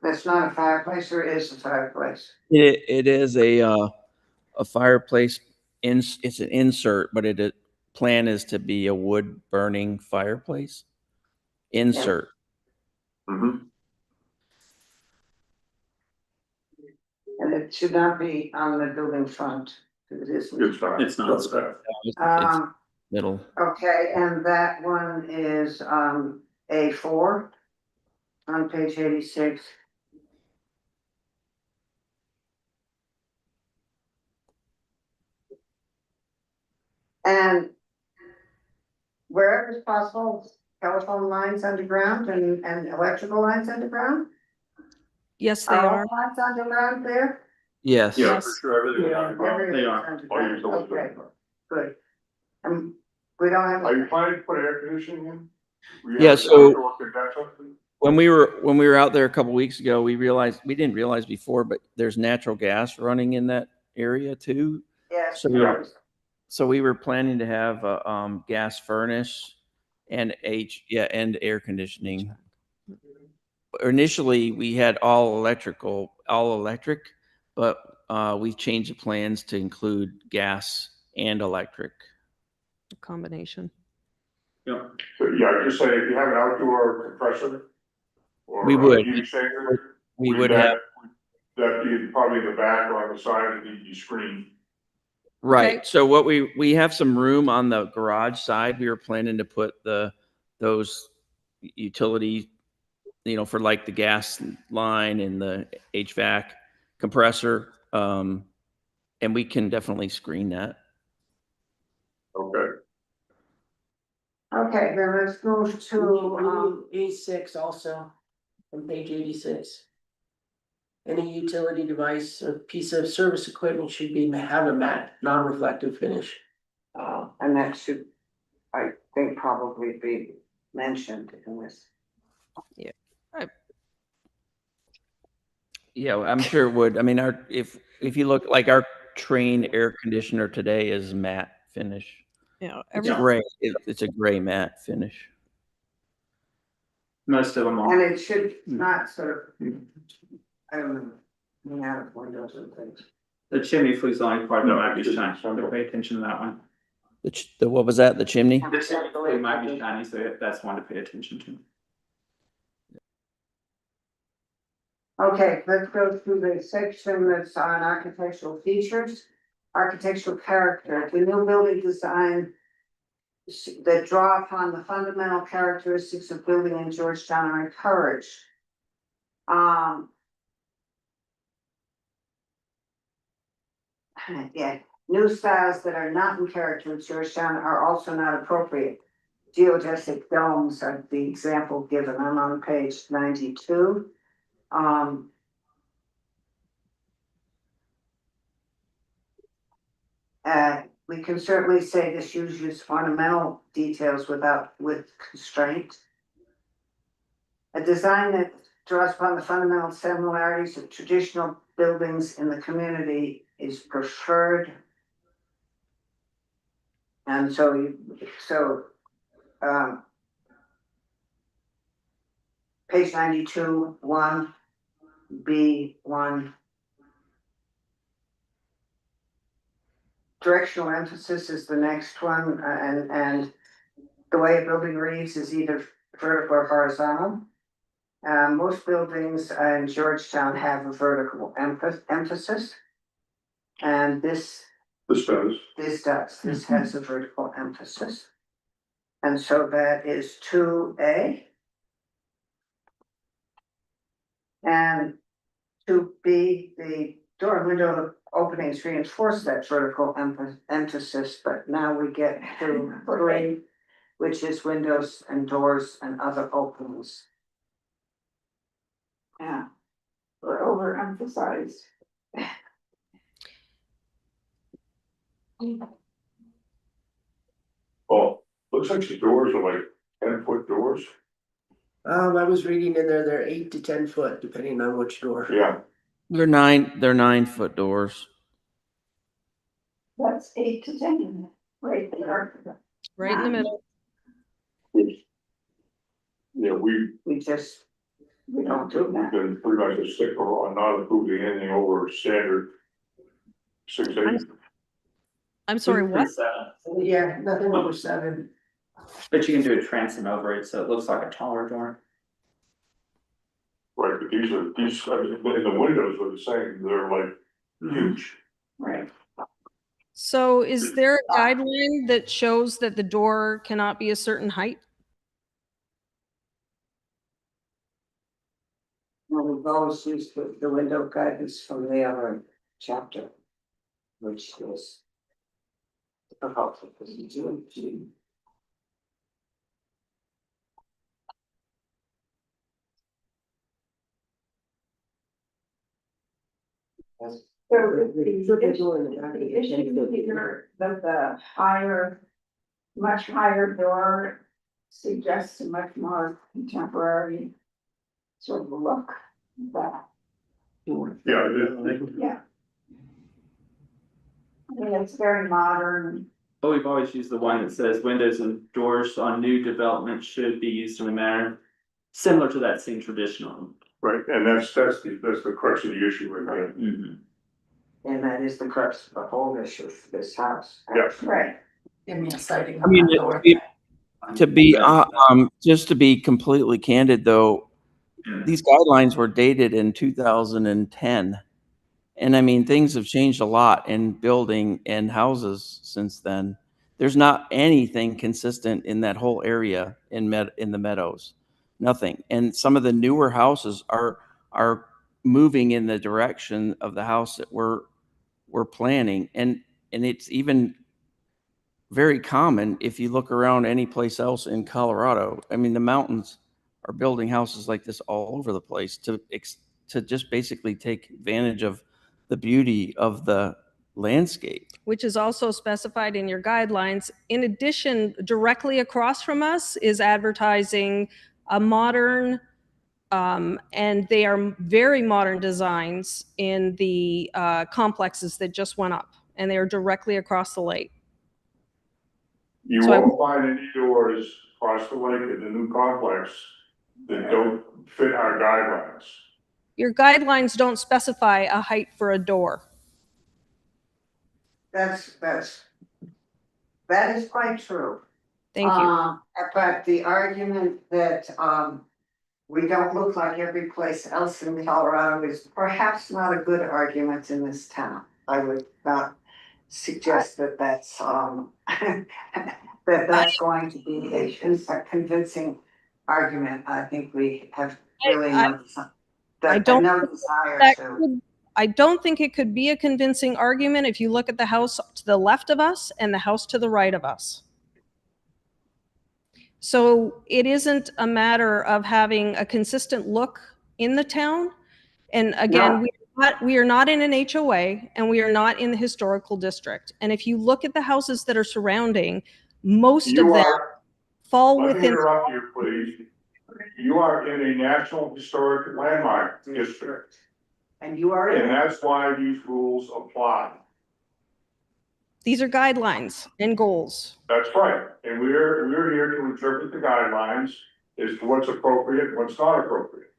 that's not a fireplace, or is a fireplace? It is a fireplace, it's an insert, but plan is to be a wood burning fireplace. Insert. Mm-hmm. And it should not be on the building front. It isn't. It's not. It's not. It's middle. Okay, and that one is A4 on page 86. And wherever it's possible, telephone lines underground and electrical lines underground? Yes, they Are are. all lines underground there? Yes. Yeah, Yes. for sure, everything. Everything's they are. underground. All utilities. Okay, good. We don't have. Are you planning to put air conditioning in? We have Yeah, an so- outdoor condenser? When we were out there a couple weeks ago, we didn't realize before, but there's natural gas running in that area too. Yes. So Yeah. So we were planning to have a gas furnace and and air conditioning. Initially, we had all electric, but we've changed the plans to include gas and electric. Combination. Yeah. So, yeah, just say if you have an outdoor compressor. Or We would. heat exchanger, We would have, that'd be probably in the back or on the side of the screen. right. Okay. So what we have some room on the garage side. We were planning to put those utility, for like the gas line and the HVAC compressor. And we can definitely screen that. Okay, Okay, then let's move to, A6 also, on page 86. Any utility device or piece of service equipment should have a matte, non-reflective finish. and that should, I think, probably be mentioned in this. Yeah, I'm sure it would. I mean, if you look, like our Train air conditioner today is matte finish. Yeah. It's Every, gray. It's a gray matte finish. Most of them are. And it should not sort of, I don't know, hang out of windows and things. The chimney flue's the only part that No, might be it's- shiny, so pay attention to that one. What was that? The chimney? The chimney flue might be shiny, so that's one to pay attention to. Okay, let's go through the section that's on architectural features, architectural character, the new building design. That draw upon the fundamental characteristics of building in Georgetown are encouraged. Yeah, new styles that are not in character with Georgetown are also not appropriate. Geodesic domes are the example given, I'm on page 92. We can certainly say this uses ornamental details with constraint. A design that draws upon the fundamental similarities of traditional buildings in the community is preferred. And page 92, 1B1. Directional emphasis is the next one, and the way a building reads is either vertical or horizontal. Most buildings in Georgetown have a vertical emphasis. And this this does. This has a vertical emphasis. And so that is 2A. And 2B, the door and window openings reinforce that vertical emphasis, but now we get to 3, which is windows and doors and other openings. Yeah. Or overemphasized. Oh, looks like the doors are like 10-foot doors. I was reading in there, they're 8 to 10 foot, depending on which door. Yeah, They're 9-foot doors. That's 8 to 10, right there. right in the middle. yeah, we We don't do that. been pretty much a stick on not approving anything over standard 6-8. I'm sorry, what? Yeah, nothing over 7. But you can do a transom over it, so it looks like a taller door. Right, but these, and the windows are the same, they're like huge. Right. So is there a guideline that shows that the door cannot be a certain height? Well, we've always used the window guidance from the other chapter, which is difficult to do. So the issue here, that the much higher door suggests a much more contemporary sort of look. That, Yeah, yeah. I mean, it's very modern. But we've always used the one that says windows and doors on new development should be used in a manner similar to that same traditional. right, and that's the crux of the issue right there. Mhm. And that is the crux of the whole issue for this house. Yes. Right. Give me a sighting I mean, on that door. just to be completely candid though, these guidelines were dated in 2010. And I mean, things have changed a lot in building and houses since then. There's not anything consistent in that whole area in the Meadows, nothing. And some of the newer houses are moving in the direction of the house that we're planning. And it's even very common if you look around any place else in Colorado. I mean, the mountains are building houses like this all over the place to just basically take advantage of the beauty of the landscape. Which is also specified in your guidelines. In addition, directly across from us is advertising a modern, and they are very modern designs in the complexes that just went up, and they are directly across the lake. You So I- won't find any doors across the lake in the new complex that don't fit our guidelines. Your guidelines don't specify a height for a door. That is quite true. Thank you. But the argument that, we don't look like every place else in Colorado is perhaps not a good argument in this town. I would not suggest that that's, that's going to be a convincing argument. I think we have really I no don't desire That to. I don't think it could be a convincing argument if you look at the house to the left of us and the house to the right of us. So it isn't a matter of having a consistent look in the town. And again, we are not in an HOA and we are not in the historical district. And if you look at the houses that are surrounding, most of them fall Let me within. interrupt you, please. You are in a National Historic Landmark District, And you are and in. that's why these rules apply. These are guidelines and goals. That's right, and we're here to interpret the guidelines as to what's appropriate and what's not appropriate.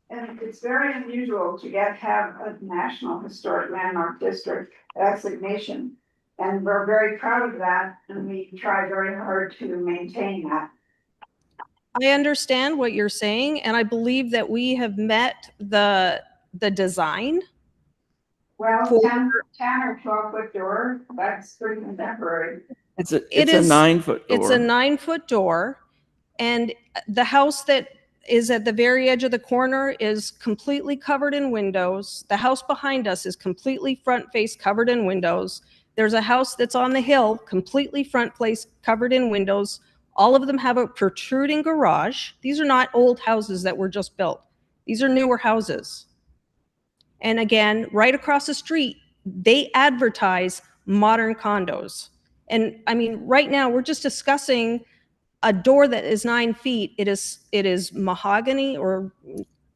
And it's very unusual to have a National Historic Landmark District designation. And we're very proud of that, and we try very hard to maintain that. I understand what you're saying, and I believe that we have met the design. Well, For- 10 or 12-foot door, that's pretty contemporary. It's It a is- 9-foot door. It's a 9-foot door, and the house that is at the very edge of the corner is completely covered in windows. The house behind us is completely front face covered in windows. There's a house that's on the hill, completely front face covered in windows. All of them have a protruding garage. These are not old houses that were just built. These are newer houses. And again, right across the street, they advertise modern condos. And I mean, right now, we're just discussing a door that is 9 feet. It is mahogany, or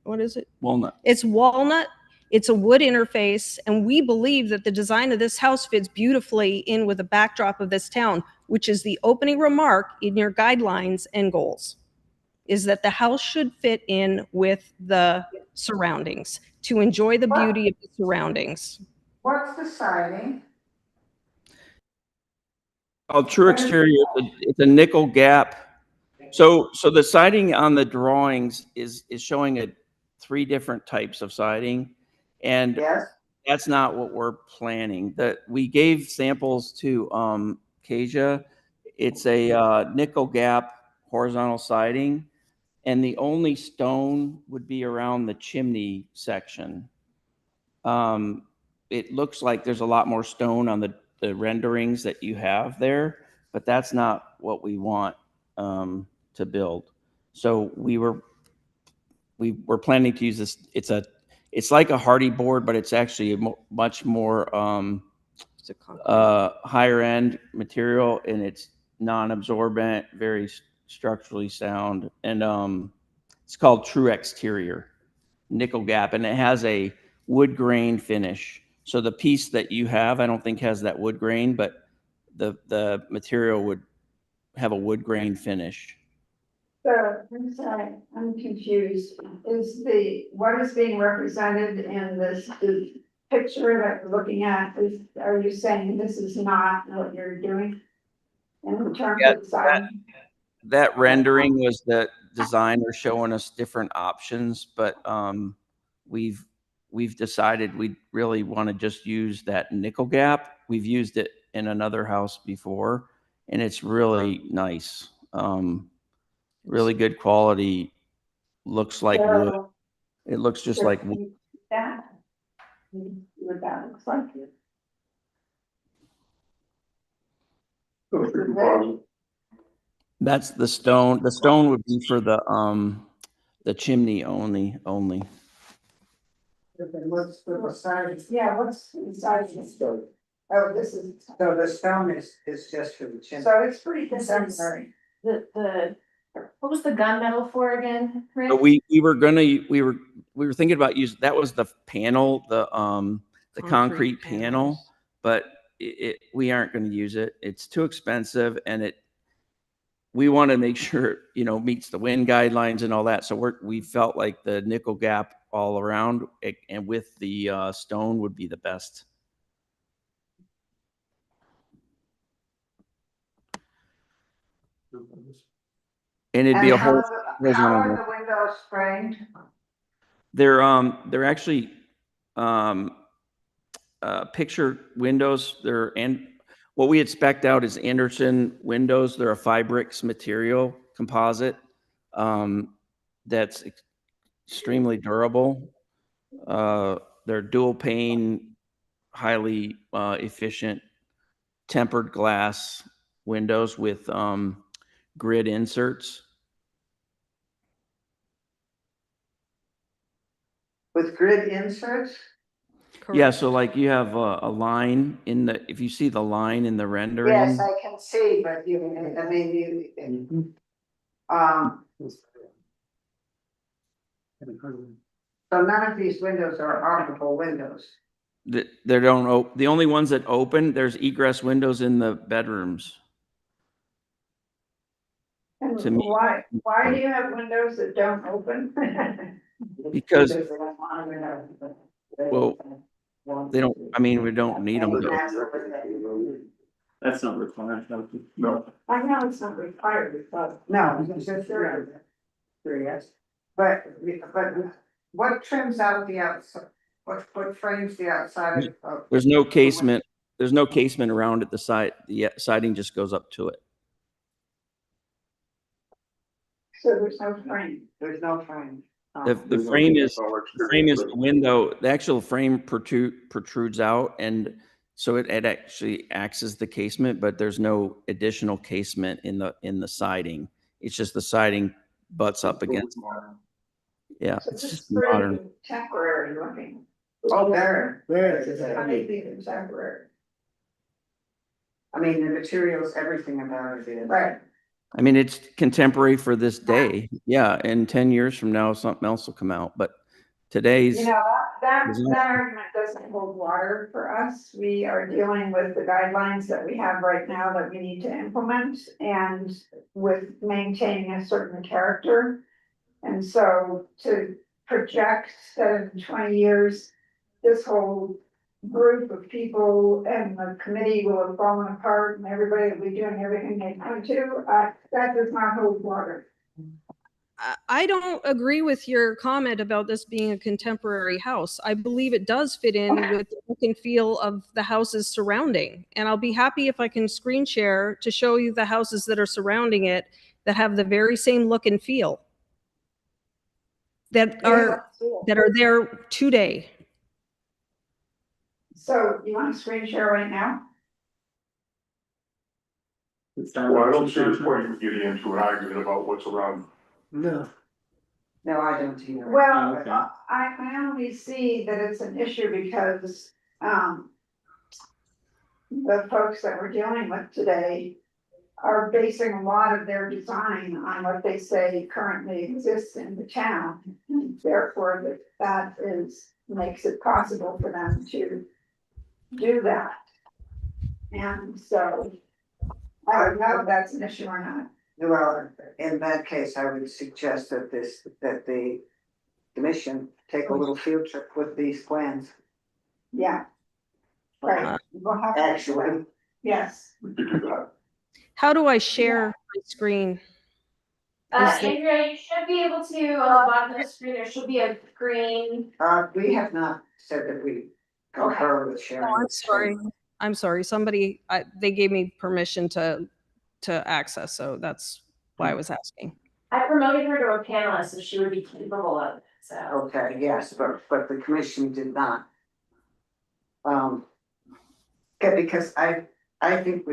what is it? Walnut. It's walnut. It's a wood interface. And we believe that the design of this house fits beautifully in with the backdrop of this town, which is the opening remark in your guidelines and goals, is that the house should fit in with the surroundings to enjoy the beauty of the surroundings. What's the siding? Oh, true exterior, it's a nickel gap. So the siding on the drawings is showing 3 different types of siding. And Yes, that's not what we're planning. That we gave samples to Kasia. It's a nickel gap horizontal siding, and the only stone would be around the chimney section. It looks like there's a lot more stone on the renderings that you have there, but that's not what we want to build. So we were planning to use this. It's like a hardy board, but it's actually a much more higher end material, and it's non-absorbent, very structurally sound, and it's called True Exterior nickel gap, and it has a wood grain finish. So the piece that you have, I don't think has that wood grain, but the material would have a wood grain finish. So, I'm sorry, I'm confused. What is being represented in this picture that you're looking at, are you saying this is not what you're doing? In terms Yeah, of design? That rendering was the designer showing us different options, but we've decided we really want to just use that nickel gap. We've used it in another house before, and it's really nice. Really good quality. Looks like wood. So, It looks just like wood. that. What that looks like. So, composite. That's the stone. The stone would be for the chimney only. What's the size? Yeah, what's the size of the stone? Oh, this is, So the stone is just for the chimney. so it's pretty This is- contemporary. What was the gunmetal for again, Rick? But we were thinking about using, that was the panel, the concrete panel, but we aren't going to use it. It's too expensive, and we want to make sure, meets the wind guidelines and all that. So we felt like the nickel gap all around and with the stone would be the best. And it'd be a whole How are the windows framed? They're actually picture windows. What we had spec'd out is Anderson windows. They're a Fibrix material composite that's extremely durable. They're dual pane, highly efficient, tempered glass windows with grid inserts. With grid inserts? Yeah, so like you have a line if you see the line in the rendering. Yes, I can see, but so none of these windows are armable windows. The only ones that open, there's egress windows in the bedrooms. And To me- why do you have windows that don't open? Because, they don't want to have- well, we don't need them to. That's not required. No, I know it's not required, but. No, it's just yes. But what trims out the outside? What frames the outside of? There's no casement. There's no casement around at the side. The siding just goes up to it. So there's no frame. There's no frame. The frame is the window. The actual frame protrudes out, and so it actually acts as the casement, but there's no additional casement in the siding. It's just the siding butts up against. Yeah, So it's this just is pretty modern. contemporary looking. Oh, there. How do you think contemporary? I mean, the materials, everything about it is. Right. I mean, it's contemporary for this day. Yeah, and 10 years from now, something else will come out. But today's You know, that argument doesn't hold water for us. We are dealing with the guidelines that we have right now that we need to implement and with maintaining a certain character. And so to project that in 20 years, this whole group of people and the committee will have fallen apart and everybody will be doing everything they want to, that does not hold water. I don't agree with your comment about this being a contemporary house. I believe it does fit in with the look and feel of the houses surrounding. And I'll be happy if I can screen share to show you the houses that are surrounding it that have the very same look and feel. That are there today. So you want to screen share right now? well, I don't see the point in getting into an argument about what's around. No. No, I don't either. Well, Okay. I only see that it's an issue because, the folks that we're dealing with today are basing a lot of their design on what they say currently exists in the town. Therefore, that makes it possible for them to do that. And so, I don't know if that's an issue or not. Well, in that case, I would suggest that the commission take a little field trip with these plans. Yeah. Right, we'll have. Actually. Yes. We could do that. How do I share my screen? Andrea, you should be able to, on the bottom of the screen, there should be a green. We have not said that we concur with sharing. Oh, I'm sorry. I'm sorry. Somebody, they gave me permission to access, so that's why I was asking. I promoted her to a panelist, so she would be capable of it, so. Okay, yes, but the commission did not. Okay, because I think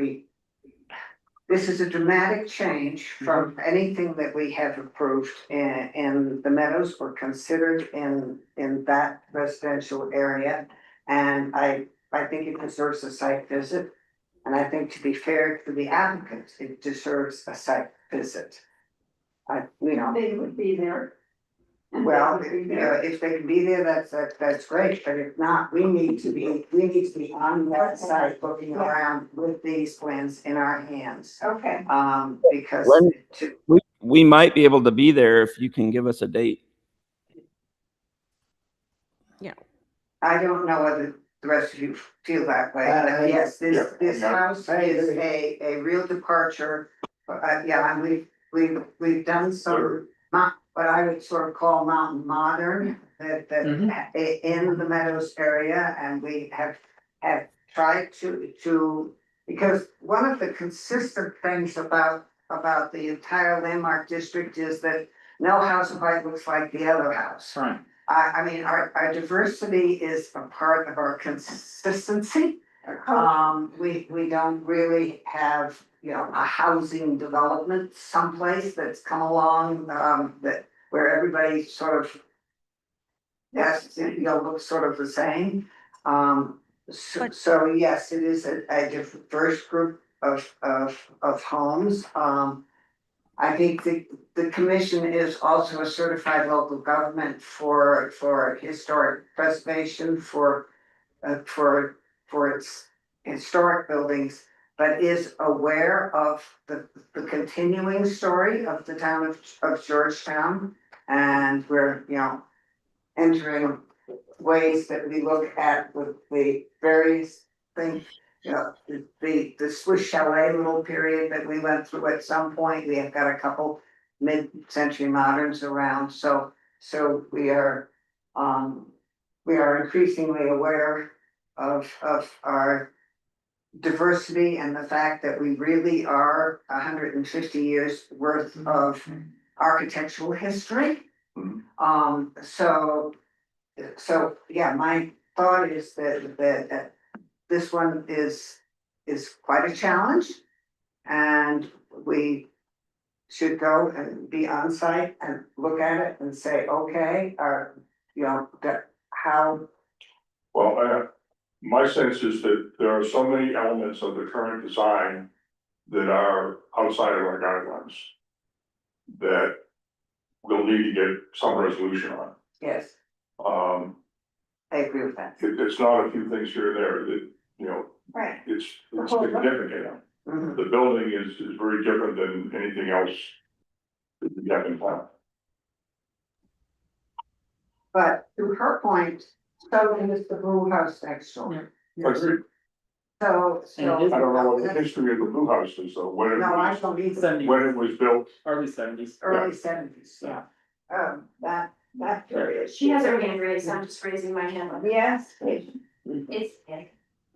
this is a dramatic change from anything that we have approved in the Meadows or considered in that residential area. And I think it deserves a site visit. And I think to be fair to the applicant, it deserves a site visit. They would be there. And they Well, would be there. if they can be there, that's great, but if not, we need to be on that site looking around with these plans in our hands. Okay, Because We might be able to be there if you can give us a date. I don't know whether the rest of you feel that way, I- but yes, this yeah, house I is agree. a real departure. Yeah, and we've done some, what I would sort of call mountain modern, that in the Meadows area, and we have tried to, because one of the consistent things about the entire landmark district is that no house quite looks like the other house. Right. I mean, our diversity is a part of our consistency. We don't really have, a housing development someplace that's come along, where everybody sort of. Yes, looks sort of the same. So yes, it is a diverse group of homes. I think the commission is also a certified local government for historic preservation, for its historic buildings, but is aware of the continuing story of the town of Georgetown. And we're, entering ways that we look at with the various things. The Swiss Chalet little period that we went through at some point, we have got a couple mid-century moderns around, so we are increasingly aware of our diversity and the fact that we really are 150 years worth of architectural history. So yeah, my thought is that this one is quite a challenge. And we should go and be on site and look at it and say, okay, how. Well, my sense is that there are so many elements of the current design that are outside of our guidelines that we'll need to get some resolution on. Yes, I agree with that. It's not a few things here and there that, right. it's significant. Mhm. The building is very different than anything else that we have in town. But to her point, so is the brew house next door. Agreed. So. And it is- I don't know what the history of the Blue House is, though, when No, I it don't either. 70s, when it was built. early 70s. Early 70s, yeah. That period. She has her hand raised, I'm just raising my hand. Yes. It's.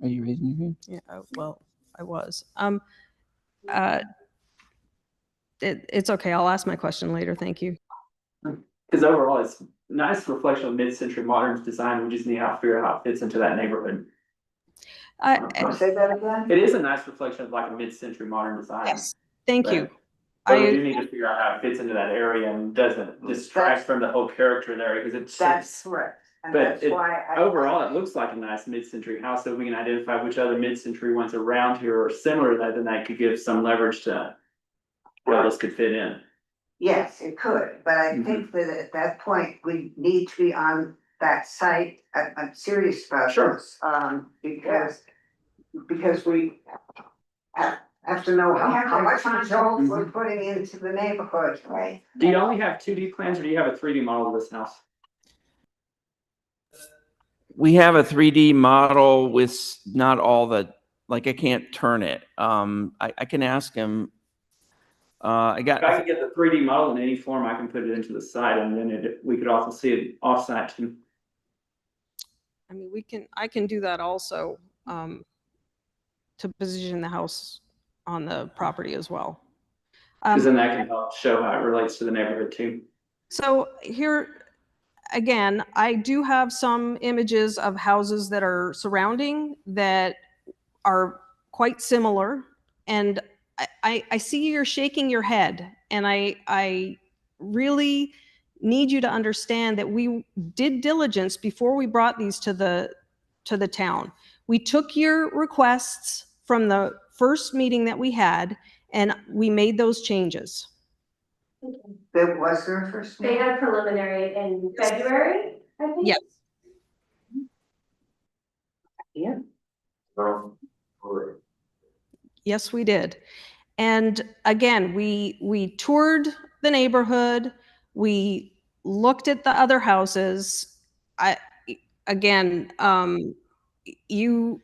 Are you raising your hand? Yeah, well, I was. It's okay. I'll ask my question later. Thank you. Because overall, it's nice reflection of mid-century modern design. We just need to figure out how it fits into that neighborhood. Say that again? It is a nice reflection of like a mid-century modern design. Yes, thank you. But we do need to figure out how it fits into that area and doesn't distract from the whole character of the area, because it's. That's correct. And But that's it- why Overall, it looks like a nice mid-century house, so we can identify which other mid-century ones around here are similar to that, then that could give some leverage to how this could fit in. Yes, it could, but I think that at that point, we need to be on that site. I'm serious about Sure. this, because we have to know how much control we're putting into the neighborhood, right? Do you only have 2D plans or do you have a 3D model of this house? we have a 3D model with not all the, like I can't turn it. I can ask him. I If I got, can get the 3D model in any form, I can put it into the site and then we could also see it offsite too. I mean, I can do that also, to position the house on the property as well. Cause then that can help show how it relates to the neighborhood too. So here, again, I do have some images of houses that are surrounding that are quite similar. And I see you're shaking your head, and I really need you to understand that we did diligence before we brought these to the town. We took your requests from the first meeting that we had, and we made those changes. There was their first They meeting? had preliminary in February, I think. Yes. Yeah. Yes, we did. And again, we toured the neighborhood. We looked at the other houses. Again, you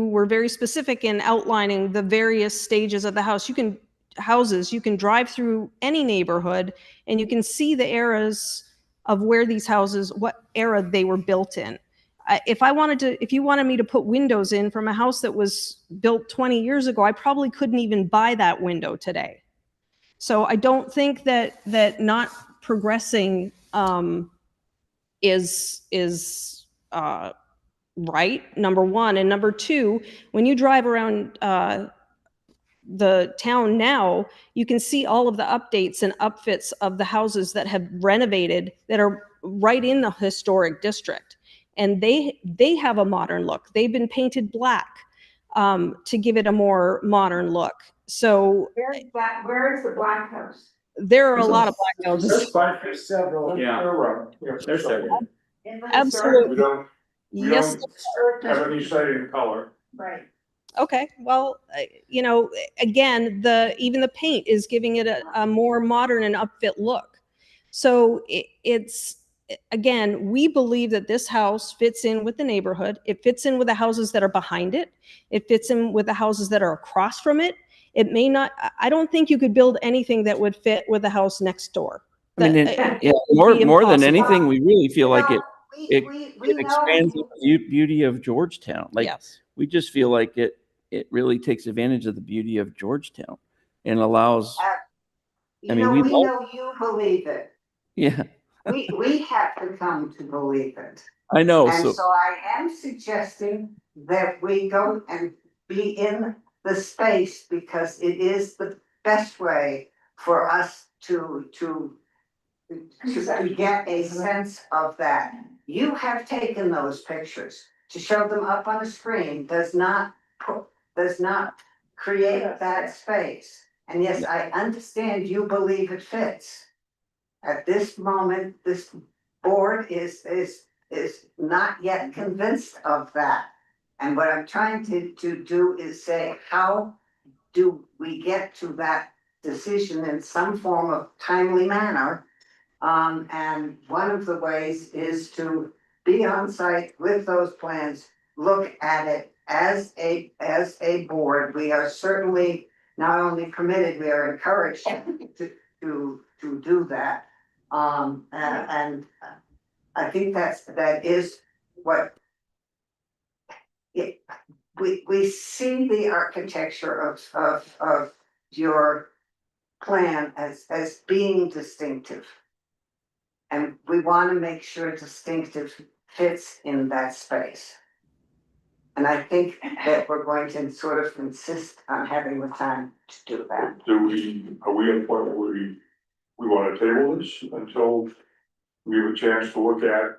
were very specific in outlining the various stages of the house. You can drive through any neighborhood and you can see the eras of where these houses, what era they were built in. If you wanted me to put windows in from a house that was built 20 years ago, I probably couldn't even buy that window today. So I don't think that not progressing is right, number one. And number two, when you drive around the town now, you can see all of the updates and upfits of the houses that have renovated that are right in the historic district. And they have a modern look. They've been painted black to give it a more modern look. So Where is the Black House? there are a lot of black houses. There's several. Yeah. There's several. In the Absolutely. We don't Yes. historic have any district. say in color. Right. Okay. Well, again, even the paint is giving it a more modern and upfit look. So it's again, we believe that this house fits in with the neighborhood. It fits in with the houses that are behind it. It fits in with the houses that are across from it. It may not. I don't think you could build anything that would fit with the house next door. I mean, That- yeah, would be more than impossible. anything, we really feel like it We expands know, the beauty of Georgetown. Like, Yes. we just feel like it really takes advantage of the beauty of Georgetown and allows, you I mean, know, we we love- know you believe it. yeah, We have to come to believe it. I know. And So, so I am suggesting that we go and be in the space because it is the best way for us to get a sense of that. You have taken those pictures. To show them up on a screen does not create that space. And yes, I understand you believe it fits. At this moment, this board is not yet convinced of that. And what I'm trying to do is say, how do we get to that decision in some form of timely manner? And one of the ways is to be on site with those plans, look at it as a board. We are certainly not only permitted, we are encouraged to do that. And I think that is what we see the architecture of your plan as being distinctive. And we want to make sure distinctive fits in that space. And I think that we're going to sort of insist on having the time to do that. Are we at a point where we want to table this until we have a chance to look at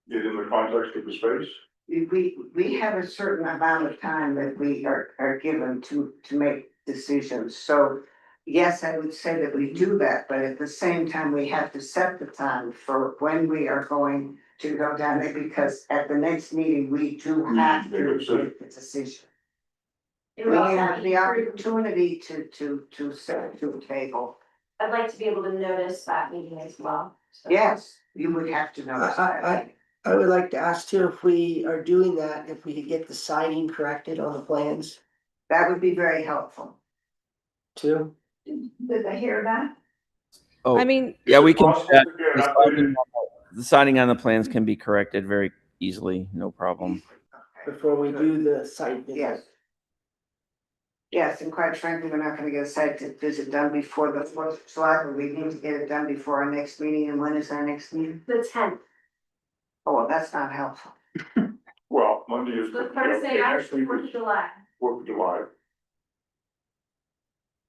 it in the context of the space? We have a certain amount of time that we are given to make decisions. So yes, I would say that we do that, but at the same time, we have to set the time for when we are going to go down there, because at the next meeting, we do have to make the decision. It We would also have be the prudent. opportunity to set to a table. I'd like to be able to notice that meeting as well. So- Yes, you would have to notice that. I would like to ask too, if we are doing that, if we could get the siding corrected on the plans That would be very helpful. too. Did they hear that? Oh, I mean, yeah, we can, Possible to get the updated, siding on the plans can be corrected very easily, no problem. Before we do the site Yes. visit. Yes, and quite frankly, we're not gonna get a site visit done before the 4th of July, but we need to get it done before our next meeting, and when is our next meeting? The 10th, Oh, well, that's not helpful. well, Monday is. the Thursday Next after week 4th of is July. 4th of July.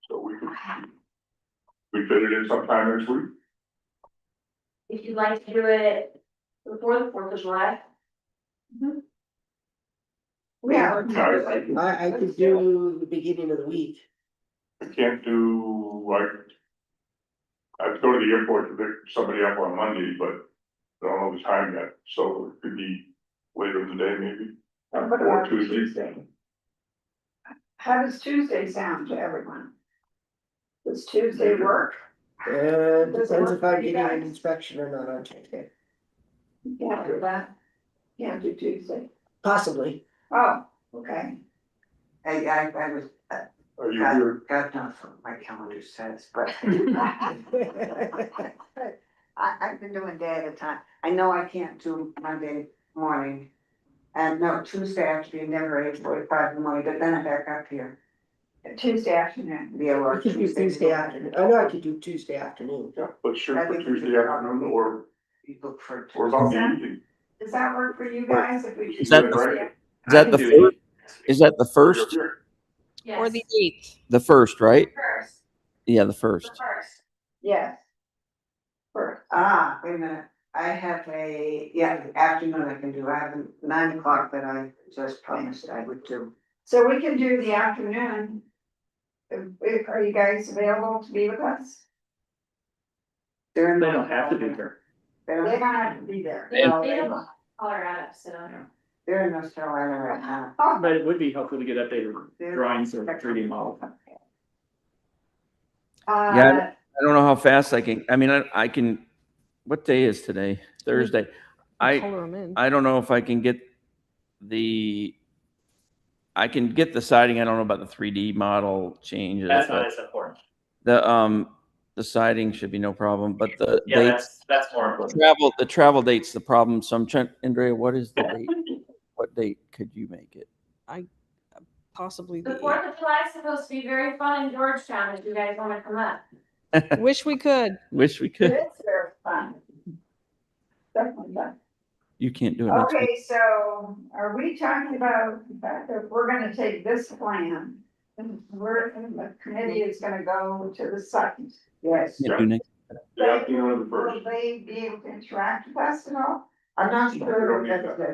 So we fit it in sometime next week. If you'd like to do it before the 4th of July. Yeah. I could do the beginning of the week. I can't do, like, I have to go to the airport to pick somebody up on Monday, but I don't know the time yet, so it could be later in the day maybe. What Or about Tuesday. How does Tuesday sound to everyone? Does Tuesday work? Depends if I'm getting an inspection or not on Tuesday. Can't do that. Can't do Tuesday. Possibly. Oh, okay. I was, Are you here? God knows what my calendar says, but. I've been doing day at a time. I know I can't do Monday morning. And no, Tuesday actually never 8:45 in the morning, but then I'm back up here. Tuesday afternoon. Yeah, I well, could do Tuesday afternoon. I know I could do Tuesday afternoon. Yeah, let's shoot I for think Tuesday afternoon or You look for. about the Tuesday. evening. Does that work for you guys if we? Is that the- Tuesday? Is that the first? Is that the You're first? here. or the Yes. 8th. The first, right? First, Yeah, the the first. first. Yes. First. Ah, wait a minute. I have afternoon I can do. I have a 9 o'clock that I just promised I would do. So we can do the afternoon. Are you guys available to be with us? They don't have to be here. They They don't, don't have to be there. They No, they they don't don't. Colorado, so. they're in North Carolina right now. Oh, But it would be helpful to get updated drawings or 3D model. Yeah, I don't know how fast I can, I mean, I can, what day is today? Thursday. Color 'em in. I don't know if I can get I can get the siding. I don't know about the 3D model changes. That's not but as important. the siding should be no problem, but the Yeah, dates, that's more important. the travel date's the problem. So I'm trying, Andrea, what is the date? What date could you make it? Possibly The the 4th of July is supposed to be very fun in Georgetown if you guys wanna come up. 8th. Wish we could. Wish we could. it's very fun. Definitely fun. You can't do it next week. Okay, so are we talking about the fact that we're gonna take this plan? And the committee is gonna go to the site. Yes. Can't do next. The afternoon of the Will first. they be able to interact with us at all? I'm not We sure don't need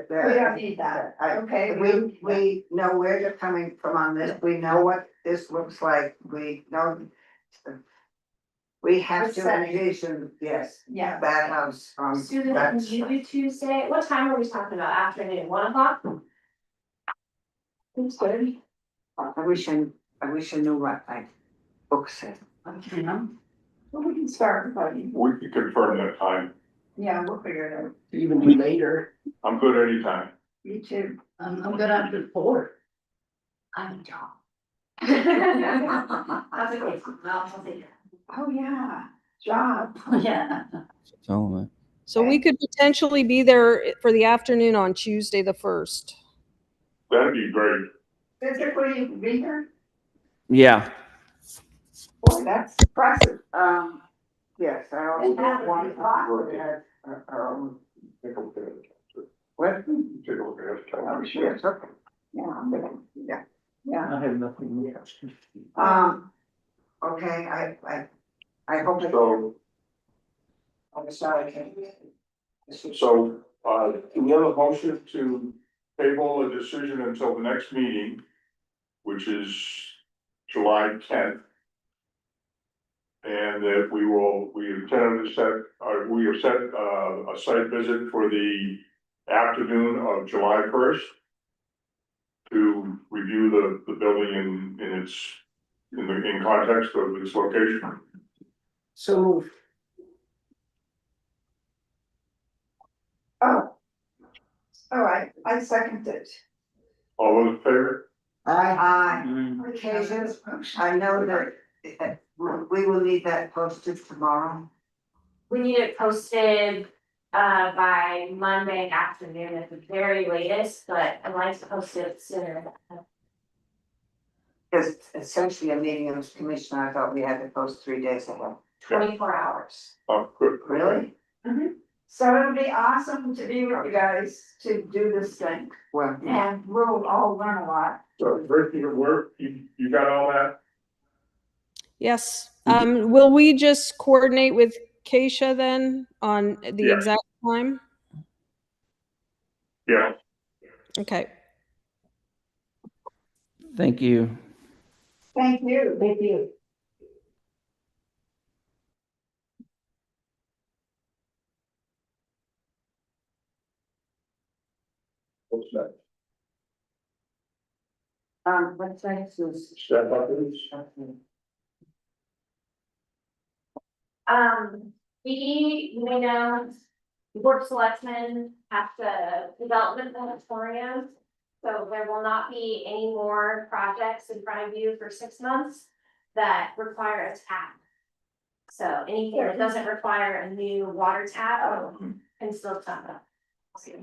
that. We don't need that, okay? We know where you're coming from on this. We know what this looks like. We know. We have The to setting. envision, yes, Yeah, that house, Susan, can that's. you do Tuesday? What time are we talking about? Afternoon, 1 o'clock? it's good. I wish I knew what my book said. You know? Well, we can start, buddy. We can confirm that time. Yeah, we'll figure it out. Even be later. I'm good anytime. You too. I'm good after 4. I'm John. That's okay, I'll take it. Oh, yeah, job. Yeah. Tell them that. So we could potentially be there for the afternoon on Tuesday, the 1st. That'd be great. Physically, you can be here? Yeah, Boy, that's impressive. Yes, I always And that would wanted be hot. to have our own. Take a look at it. What? Take a look at it. Oh, sure. Yeah, I'm gonna, yeah, yeah. I have nothing. Okay, I hope. So, I'm sorry. do we have a motion to table a decision until the next meeting, which is July 10th? And that we intend to set, we have set, a site visit for the afternoon of July 1st to review the building in context of its location. So move. Oh, All right, I second it. All those in favor? I, Mm, occasions, I know that we will need that posted tomorrow. We need it posted by Monday afternoon at the very latest, but I'd like to post it sooner. Because it's essentially a meeting of the commission, I thought we had to post 3 days ahead. 24 hours. Oh, good. Really? So it'll be awesome to be with you guys to do this thing, Well, and we'll all learn a lot. So Rick, your work, you got all that? Yes. Will we just coordinate with Keisha then on the Yeah. exact time? Yeah. Okay. Thank you. Thank you. thank you. What's that? What's next is. Step up, please. You may know, the board of selectmen have the development moratorium. So there will not be any more projects in front of you for 6 months that require a tap. So anything that doesn't require a new water tap can still come up.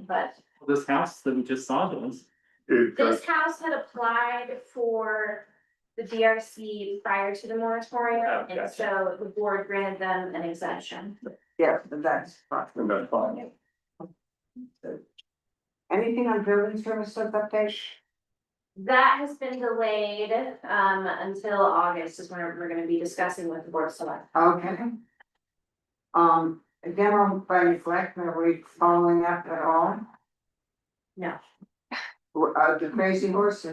But this house that we just saw does. this house had applied for the DRC prior to the moratorium, Oh, and gotcha. so the board granted them an exemption. Yeah, but that's fine. And that's fine. Anything on building service update? That has been delayed until August is when we're gonna be discussing with the board of select. Okay. Demo by neglect, are we following up at all? No, The crazy horse,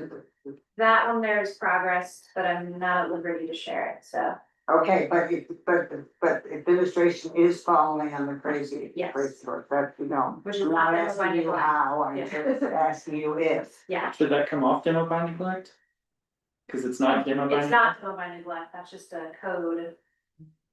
that one there's progress, but I'm not at liberty to share it, so. okay, but administration is following on the crazy. Yes. Crazy horse, that you know. Which is I'm not not demo by asking you neglect. how, I'm Yeah. just asking you if. Yeah, Should that come off demo by neglect? Cause it's not demo by. it's not demo by neglect, that's just a code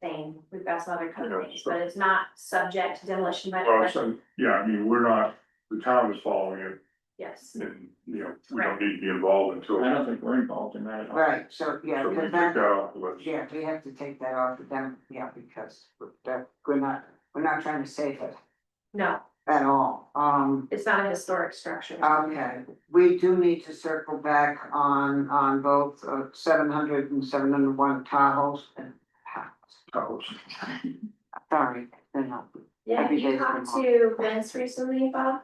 thing. We've got some other code things, but it's not subject to demolition by Well, neglect. so, yeah, I mean, we're not, the town is following it, Yes, and, you know, we don't need to be involved until. I don't think we're involved in that at all. Right, so, yeah, So we because take that that, off the list. yeah, we have to take that off of them, yeah, because we're not trying to save it no, at all. it's not a historic structure. Okay, we do need to circle back on both 700 and 701 Tahoes and. House. Sorry, they're not. Yeah, Every you day's talked been to Vince recently, Bob?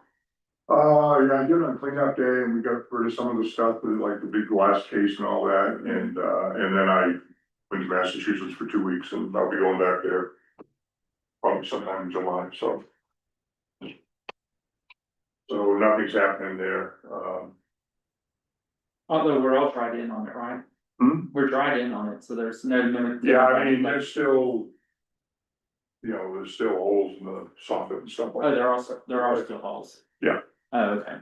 Yeah, I did on cleanup day, and we got rid of some of the stuff, like the big glass case and all that, and then I went to Massachusetts for 2 weeks, and I'll be going back there. Probably sometime in July, so. So nothing's happening there, Although we're all dried in on it, right? We're dried in on it, so there's no. yeah, I mean, there's still. You know, there's still holes in the soffit and stuff Oh, like that. there are still holes. Yeah. Oh, okay,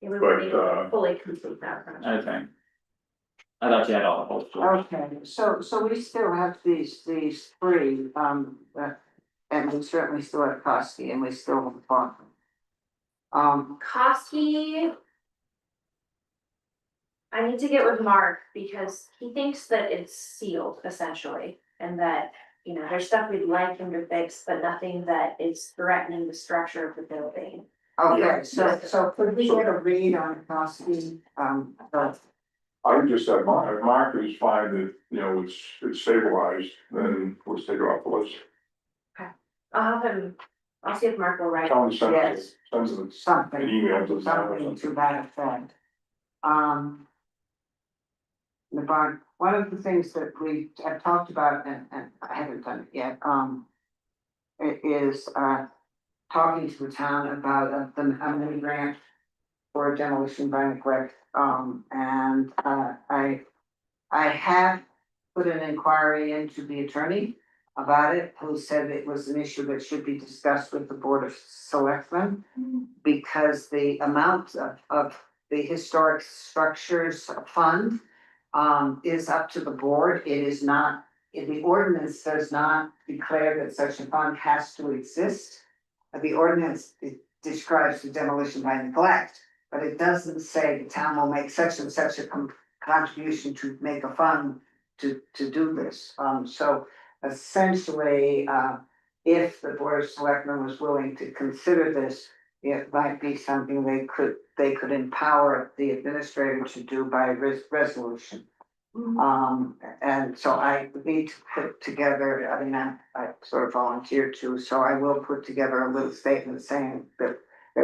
Yeah, we weren't able But, to fully complete that project. okay. I thought you had all the holes. Okay, so we still have these three, and we certainly still have Koski and we still have Farm. Koski. I need to get with Mark because he thinks that it's sealed essentially, and that, you know, there's stuff we'd like him to fix, but nothing that is threatening the structure of the building. Okay, so could we get a read on Koski, I would just say, Mark is fine that, you know, it's stabilized, then let's take it off the list. I'll have him, I'll see if Mark will write. Tell him to send Yes. us, send us an something, email to the town or something something. to that effect. One of the things that we have talked about, and I haven't done it yet, it is, talking to the town about the mini grant for demolition by neglect, and, I have put an inquiry into the attorney about it, who said it was an issue that should be discussed with the Board of Selectmen, because the amount of the historic structures fund is up to the board. It is not, the ordinance does not declare that such a fund has to exist. The ordinance describes the demolition by neglect, but it doesn't say the town will make such and such a contribution to make a fund to do this. So essentially, if the Board of Selectmen was willing to consider this, it might be something they could empower the administrator to do by resolution. And so I need to put together, I mean, I sort of volunteered to, so I will put together a little statement saying that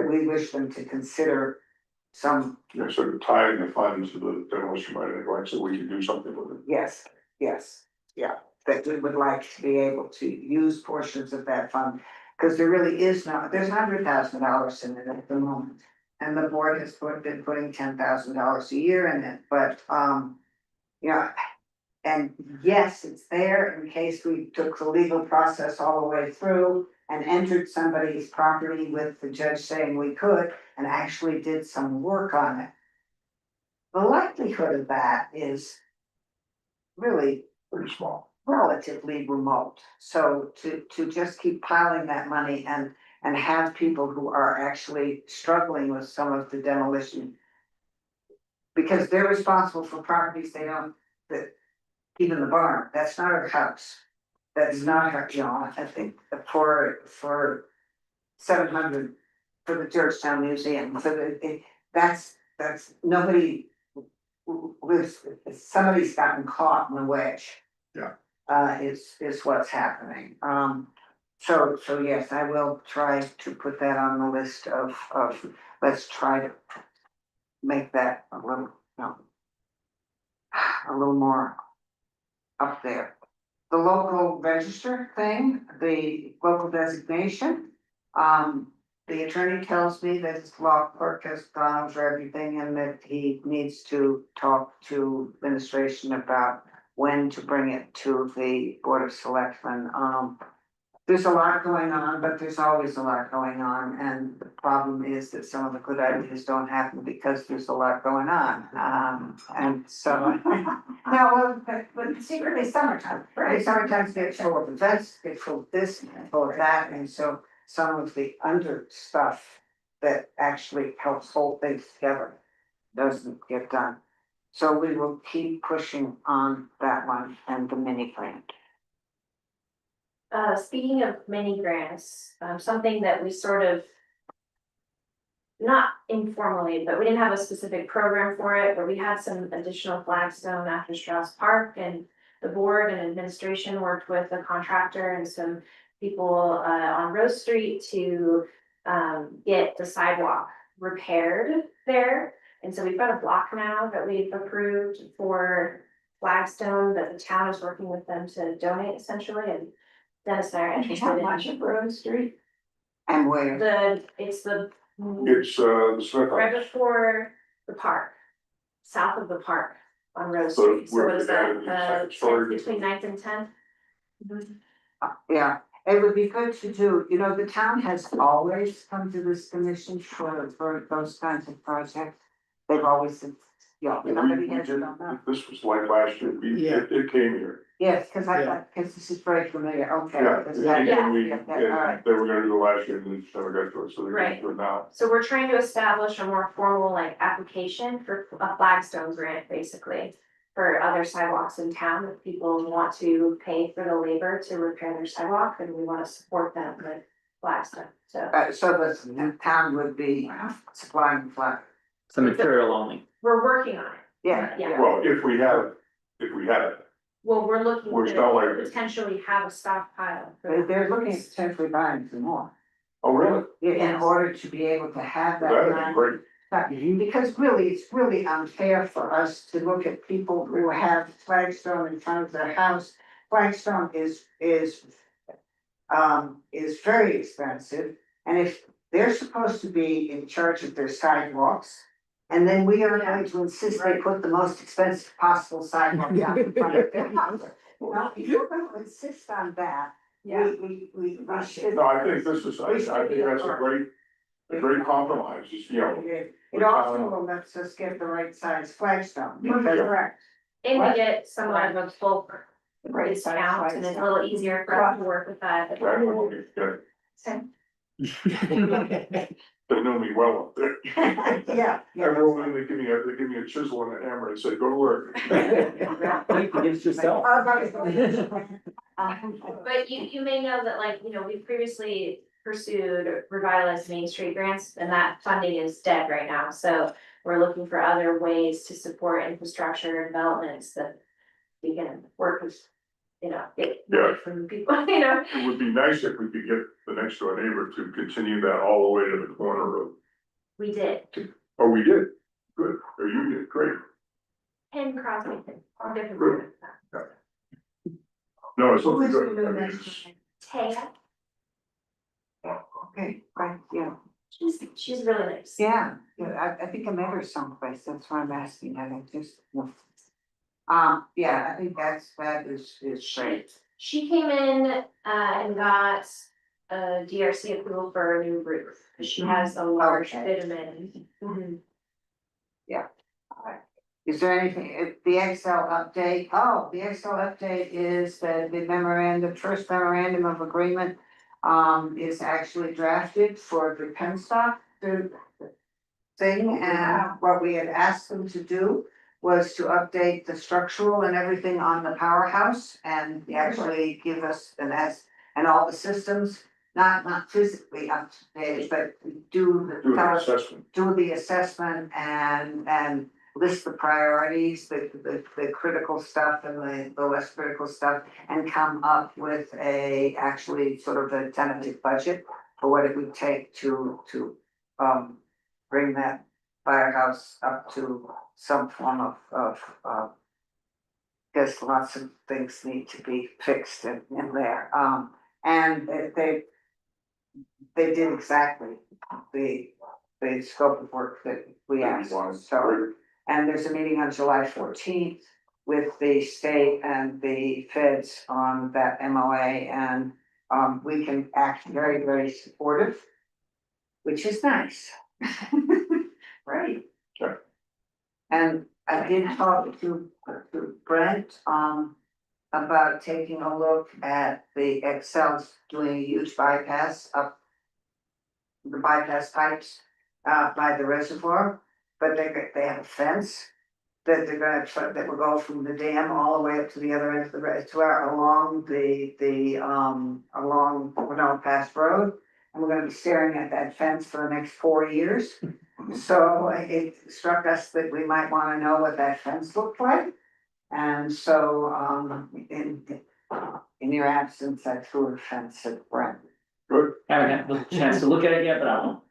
we wish them to consider some, Sort of tying the funds to the demolition by neglect, so we can do something with it. yes, yeah, that we would like to be able to use portions of that fund. Cause there really is no, there's $100,000 in it at the moment, and the board has been putting $10,000 a year in it, but, yeah. And yes, it's there in case we took the legal process all the way through and entered somebody's property with the judge saying we could and actually did some work on it. The likelihood of that is really Pretty small. relatively remote. So to just keep piling that money and have people who are actually struggling with some of the demolition. Because they're responsible for properties they don't, that even the barn, that's not her house. That's not her, you know, I think for 700, for the Georgetown Museum, for the, that's nobody. Somebody's gotten caught in the wedge. Yeah. Is what's happening. So yes, I will try to put that on the list of, let's try to make that a little, a little more up there. The local register thing, the local designation, the attorney tells me that his law clerk has gone over everything and that he needs to talk to administration about when to bring it to the Board of Selectmen. There's a lot going on, but there's always a lot going on, and the problem is that some of the good ideas don't happen because there's a lot going on. And so, no, well, but secretly summertime, right? Summertime get full of events, get full of this, and full of that, and so some of the under stuff that actually helps hold things together doesn't get done. So we will keep pushing on that one and the mini grant. Speaking of mini grants, something that we sort of. Not informally, but we didn't have a specific program for it, but we had some additional flagstone after Strauss Park, and the board and administration worked with a contractor and some people on Rose Street to get the sidewalk repaired there. And so we've got a block now that we've approved for flagstone that the town is working with them to donate essentially, and Dennis and I are interested How in much of Rose Street? And where? It's the Smith right House. before the park, south of the park on Rose So Street. So where what is the guy that that, did the story- between 9th and 10th? Yeah, it would be good to do, you know, the town has always come to this commission for those kinds of projects. They've always said, yeah, nobody has done that. This was like last year, it came here. Yes, cause cause this is very familiar, okay. Yeah, This- that- and we, yeah, all right. and they were gonna do it last year, and they just never got to it, so they're gonna Right. do it now. So we're trying to establish a more formal like application for a flagstone grant, basically. For other sidewalks in town, if people want to pay for the labor to repair their sidewalk, and we wanna support them with flagstone, so. So the town would be supplying flag, Some material only. We're working on it. yeah, Yeah. yeah. Well, if we have it, Well, we're looking We're still to like- potentially have a stockpile. for that. They're looking at potentially buying some more. oh, really? In Yes. order to be able to have that. That'd kind be great. Because really, it's really unfair for us to look at people who have flagstone in front of their house. Flagstone is very expensive, and if they're supposed to be in charge of their sidewalks. And then we are going to insist they put the most expensive possible sidewalk down in front of their house. Well, if you're going to insist on that, we should. No, I think this is, I think that's a great compromise, is, you know. It also lets us get the right size flagstone. because- Correct. And we What? get somewhat of a bulk Right, discount, and it's a little easier for us to work with that. That would be good. So, They know me well up there. Yeah. Everyone, they give me a chisel and a hammer and say, go to work. Against yourself. But you may know that like, we previously pursued revitalized Main Street grants and that funding is dead right now. So we're looking for other ways to support infrastructure developments that we can work with, get money from people, It would be nice if we could get the next door neighbor to continue that all the way to the corner of, We did. oh, we did, good, or you did, great. And Crosby. Different Good. group. No, it's Who looking is the good. new I mean, next it's- Taya, Okay, right, yeah, she's really nice. yeah, I think I met her someplace, that's why I'm asking, I think just. Yeah, I think that is great. She came in, and got a DRC approval for a new roof, 'cause she has a large Okay. vitamin. Mhm. Is there anything, the Excel update, the Excel update is that the first memorandum of agreement. Is actually drafted for the penstock, thing, and what we had asked them to do. Was to update the structural and everything on the powerhouse and actually give us and all the systems. Not physically updated, but Do an tell us assessment. do the assessment and list the priorities, the critical stuff and the less critical stuff. And come up with actually sort of a tentative budget for what it would take to bring that firehouse up to some form of. Guess lots of things need to be fixed in there, and they did exactly the scope of work that we asked, so. And there's a meeting on July 14th with the state and the feds on that MOA, and we can act very, very supportive. Which is nice. Right. Sure. And I did talk to Brent, about taking a look at the Excel's doing a huge bypass up. The bypass pipes, by the reservoir, but they have a fence. That they're gonna put, that will go from the dam all the way up to the other end of the reservoir along along Winona Pass Road. And we're gonna be staring at that fence for the next 4 years. So it struck us that we might wanna know what that fence looked like. And so, in your absence, I threw a fence at Brent. Good, Haven't had the chance to look at it yet, but I will.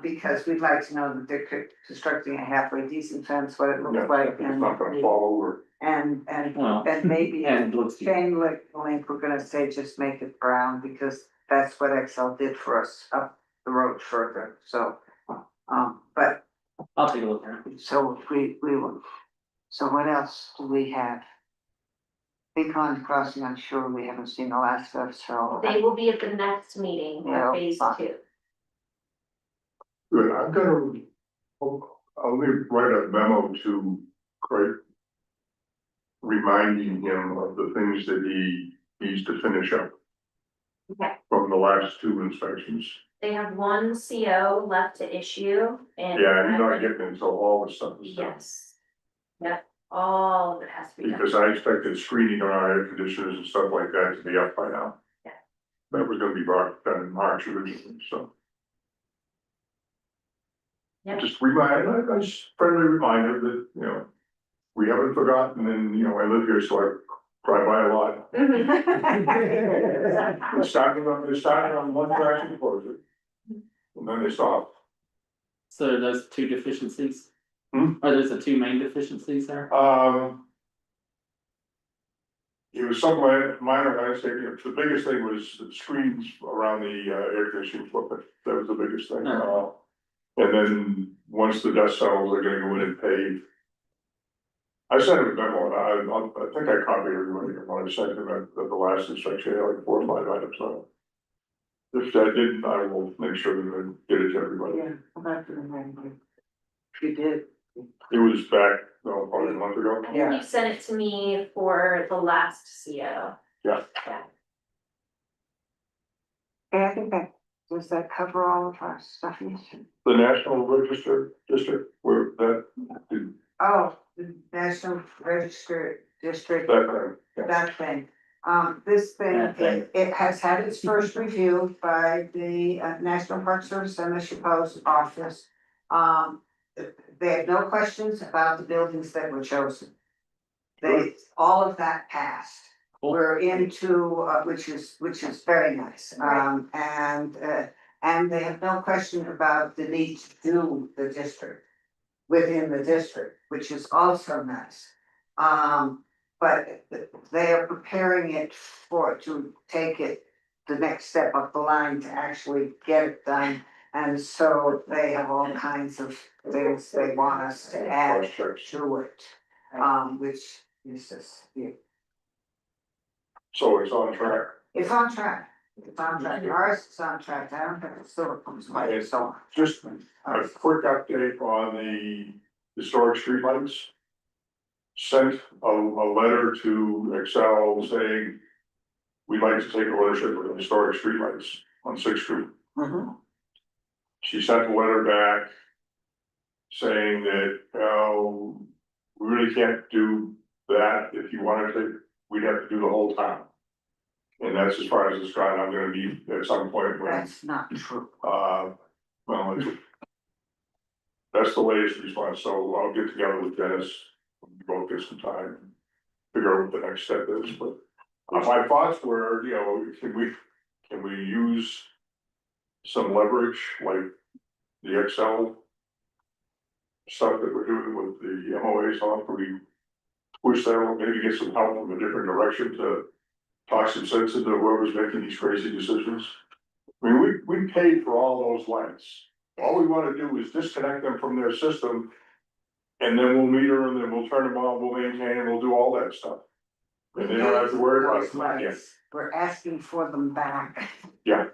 Because we'd like to know that they're constructing a halfway decent fence, what it yeah, looks like. it's not gonna fall over. And Well, maybe and it looks. chain link, we're gonna say just make it brown, because that's what Excel did for us up the road further, so. But, I'll take a look at it. so we will, so what else do we have? Big Pond Crossing, I'm sure we haven't seen the last of, so. They will be at the next meeting Yeah, for phase fine. 2. Good, I'm gonna, I'll write a memo to Craig. Reminding him of the things that he needs to finish up Okay, from the last 2 inspections. they have one CO left to issue and. Yeah, he's not getting until all the stuff is done. Yes. Yep, all of it has to be done. Because I expected screening on our air conditioners and stuff like that to be up by now. Yeah. That was gonna be brought done in March originally, so. Yep. Just a friendly reminder that, we haven't forgotten and, I live here, so I drive by a lot. They're starting on one track and close it. And then they stop. So are those 2 deficiencies? Hmm? Are those the 2 main deficiencies there? It was some minor landscaping, the biggest thing was the screens around the air conditioning equipment, that was the biggest thing. And then, once the dust settles, they're gonna go in and pave. I sent him a memo, and I think I copied everybody when I sent him at the last inspection, I had like 4 or 5 items on it. If I didn't, I will make sure that I get it to everybody. Yeah, I'm not gonna remember. You did. It was back, probably a month ago. I think you sent it to me for the last CO. Yeah. Yeah, I think that Does that cover all of our stuff? The National Register District, where that, Oh, the National Register District, that, that thing. This thing, That thing. it has had its first review by the National Park Service and the Post Office. They have no questions about the buildings that were chosen. They, all of that passed. We're into, which is very nice. And they have no question about the need to do the district within the district, which is also nice. But they are preparing it to take it the next step up the line to actually get it done. And so they have all kinds of things they want us to add to it, which is just, so it's on track. it's on track. It's on track. Ours is on track. I don't think it's still comes by so on. Just a quick update on the historic streetlights. Sent a letter to Excel saying we'd like to take ownership of the historic streetlights on Sixth Street. Mhm. She sent a letter back saying that, we really can't do that. If you wanted to, we'd have to do the whole town. And that's as far as it's gone. I'm gonna meet at some point when, That's not true. well, that's the latest response. So I'll get together with Dennis, we both get some time, figure out what the next step is, but my thoughts were, can we use some leverage, like the Excel stuff that we're doing with the MOAs on, could we push that, maybe get some help from a different direction to talk some sense into whoever's making these crazy decisions? I mean, we paid for all those lights. All we wanna do is disconnect them from their system. And then we'll meter them, and we'll turn them on, we'll maintain, and we'll do all that stuff. And they don't have to worry about Those it again. lights, we're asking for them back. Yeah.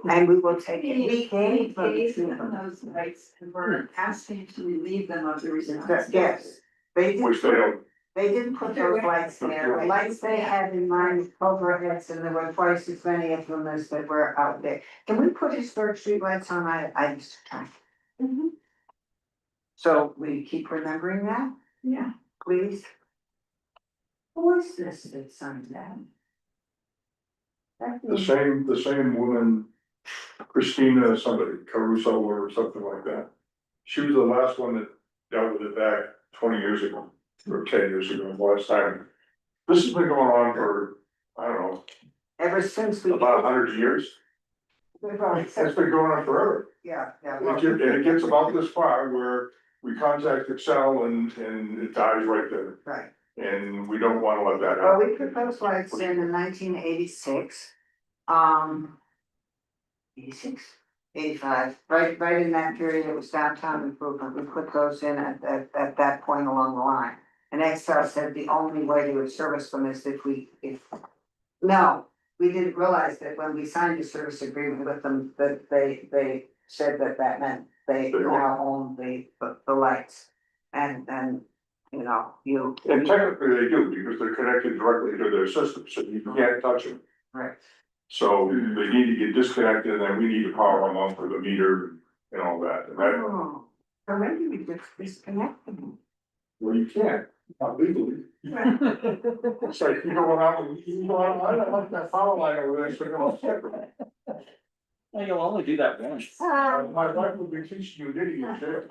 And we will take it. We gave them Paid to for them. those rights, and we're asking to relieve them of the Yes, they Which did, they don't, they didn't put those lights there. The lights they had in mind, overheads, and there were twice as many of them as that were out there. Can we put historic streetlights on? I used to try. So we keep remembering that, Yeah. please. Who is this that signed that? the same woman, Christina, somebody, Caruso or something like that. She was the last one that dealt with it back 20 years ago, or 10 years ago, the last time. This has been going on for, I don't know, Ever since we. about 100 years. We've already It's said, been going on forever. yeah, yeah. And it gets about this far where we contact Excel and it dies right there. Right. And we don't wanna let that Well, happen. we put those lights in 1986. 86, 85, right in that period, it was downtown improvement, we put those in at that point along the line. And Excel said the only way they would service them is no, we didn't realize that when we signed a service agreement with them, that they said that meant they now own the lights. And you. And technically they do, because they're connected directly to their system, so you can't touch them. Right. So they need to get disconnected, and then we need to power them on for the meter and all that, and that, Oh, so maybe we just disconnect them. well, you can't, not legally. It's like, you go around, I don't like that power line over there, so you're gonna separate. Well, you'll only do that once. My wife would be teaching you digging in jail.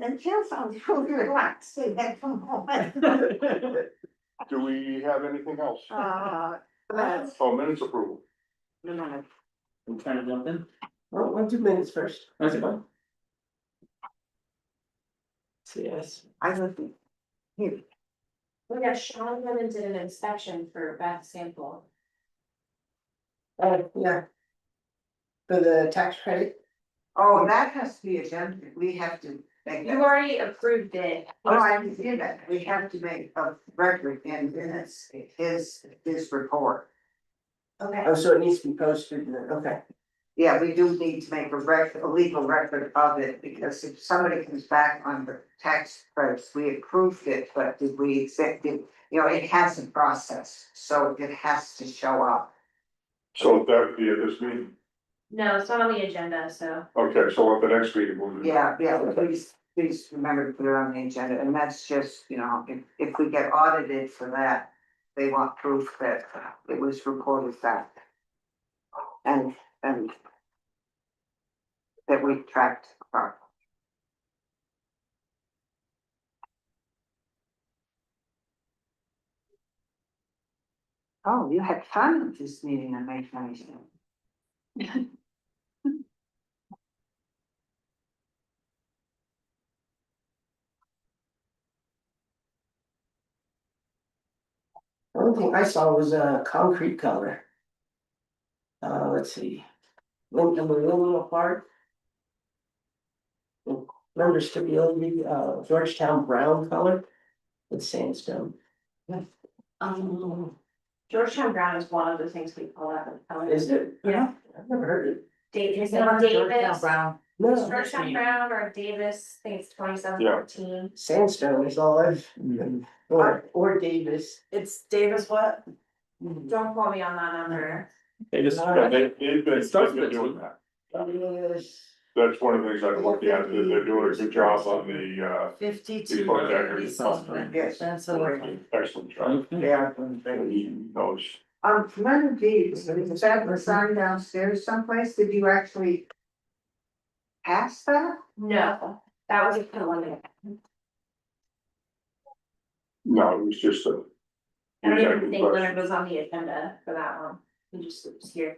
And Jill sounds really relaxing at the moment. Do we have anything else? That's, Oh, minutes approval. no, I'm trying to jump in. Well, we'll do minutes first. How's it going? Yes. I live here. We got Sean went and did an inspection for Beth Sample. Yeah. For the tax credit? Oh, that has to be agenda, we have to make You that. already approved it. Oh, I understand that, we have to make a record in minutes, his report. Okay. Oh, so it needs to be posted, then, okay. Yeah, we do need to make a legal record of it, because if somebody comes back on the tax credits, we approved it, but did we accept it? You know, it has a process, so it has to show up. So that would be at this meeting. No, it's not on the agenda, so. Okay, so at the next meeting, we'll do. Yeah, please remember to put it on the agenda, and that's just, you know, if we get audited for that, they want proof that it was reported back. And that we tracked properly. Oh, you had fun at this meeting on May 27th. The only thing I saw was a concrete color. Let's see. Aluminum part. Members to be only Georgetown brown color with sandstone. Georgetown Brown is one of the things we call out. Is it? Yeah. I've never heard it. Davis, Georgetown Brown. No, Georgetown Brown or Davis, I think it's 2714. sandstone is all I've, or Davis. It's Davis what? Don't quote me on that number. They just. Yeah, they've been Starts doing with- that. Yes. That's one of the things I'm looking at, that they're doing a good job on the, 52. Before Jack. something. Yes. That's a. excellent job. Yeah. He knows. Commander D, is that the sign downstairs someplace? Did you actually pass that? No, that was a preliminary. No, it was just a. I don't even Exactly, think but- Leonard was on the agenda for that one. He just was here.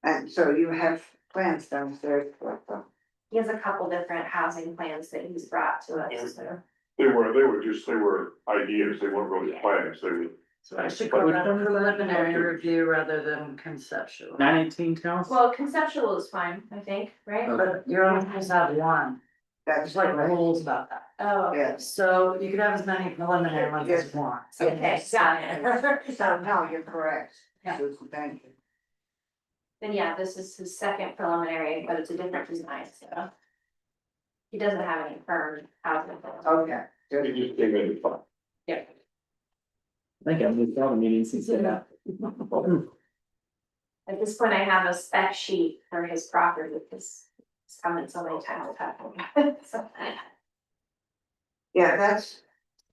And so you have plans downstairs for them. He has a couple different housing plans that he's brought to us, so. They were ideas, they weren't really plans, they were. So I should call that a preliminary review rather than conceptual. 918 counts? Well, conceptual is fine, I think, right? But you're only supposed to have one. That's There's like correct. rules about that. Oh, Yes. So you could have as many preliminary ones as you want. okay, got it. So no, you're correct. Yeah. Susan, thank you. Then yeah, this is his second preliminary, but it's a different design, so. He doesn't have any firm housing plans. Okay. good. It just came in fun. Yeah. I think I've moved all the meetings since then. At this point, I have a spec sheet for his property, because it's coming so many times. So, Yeah, that's,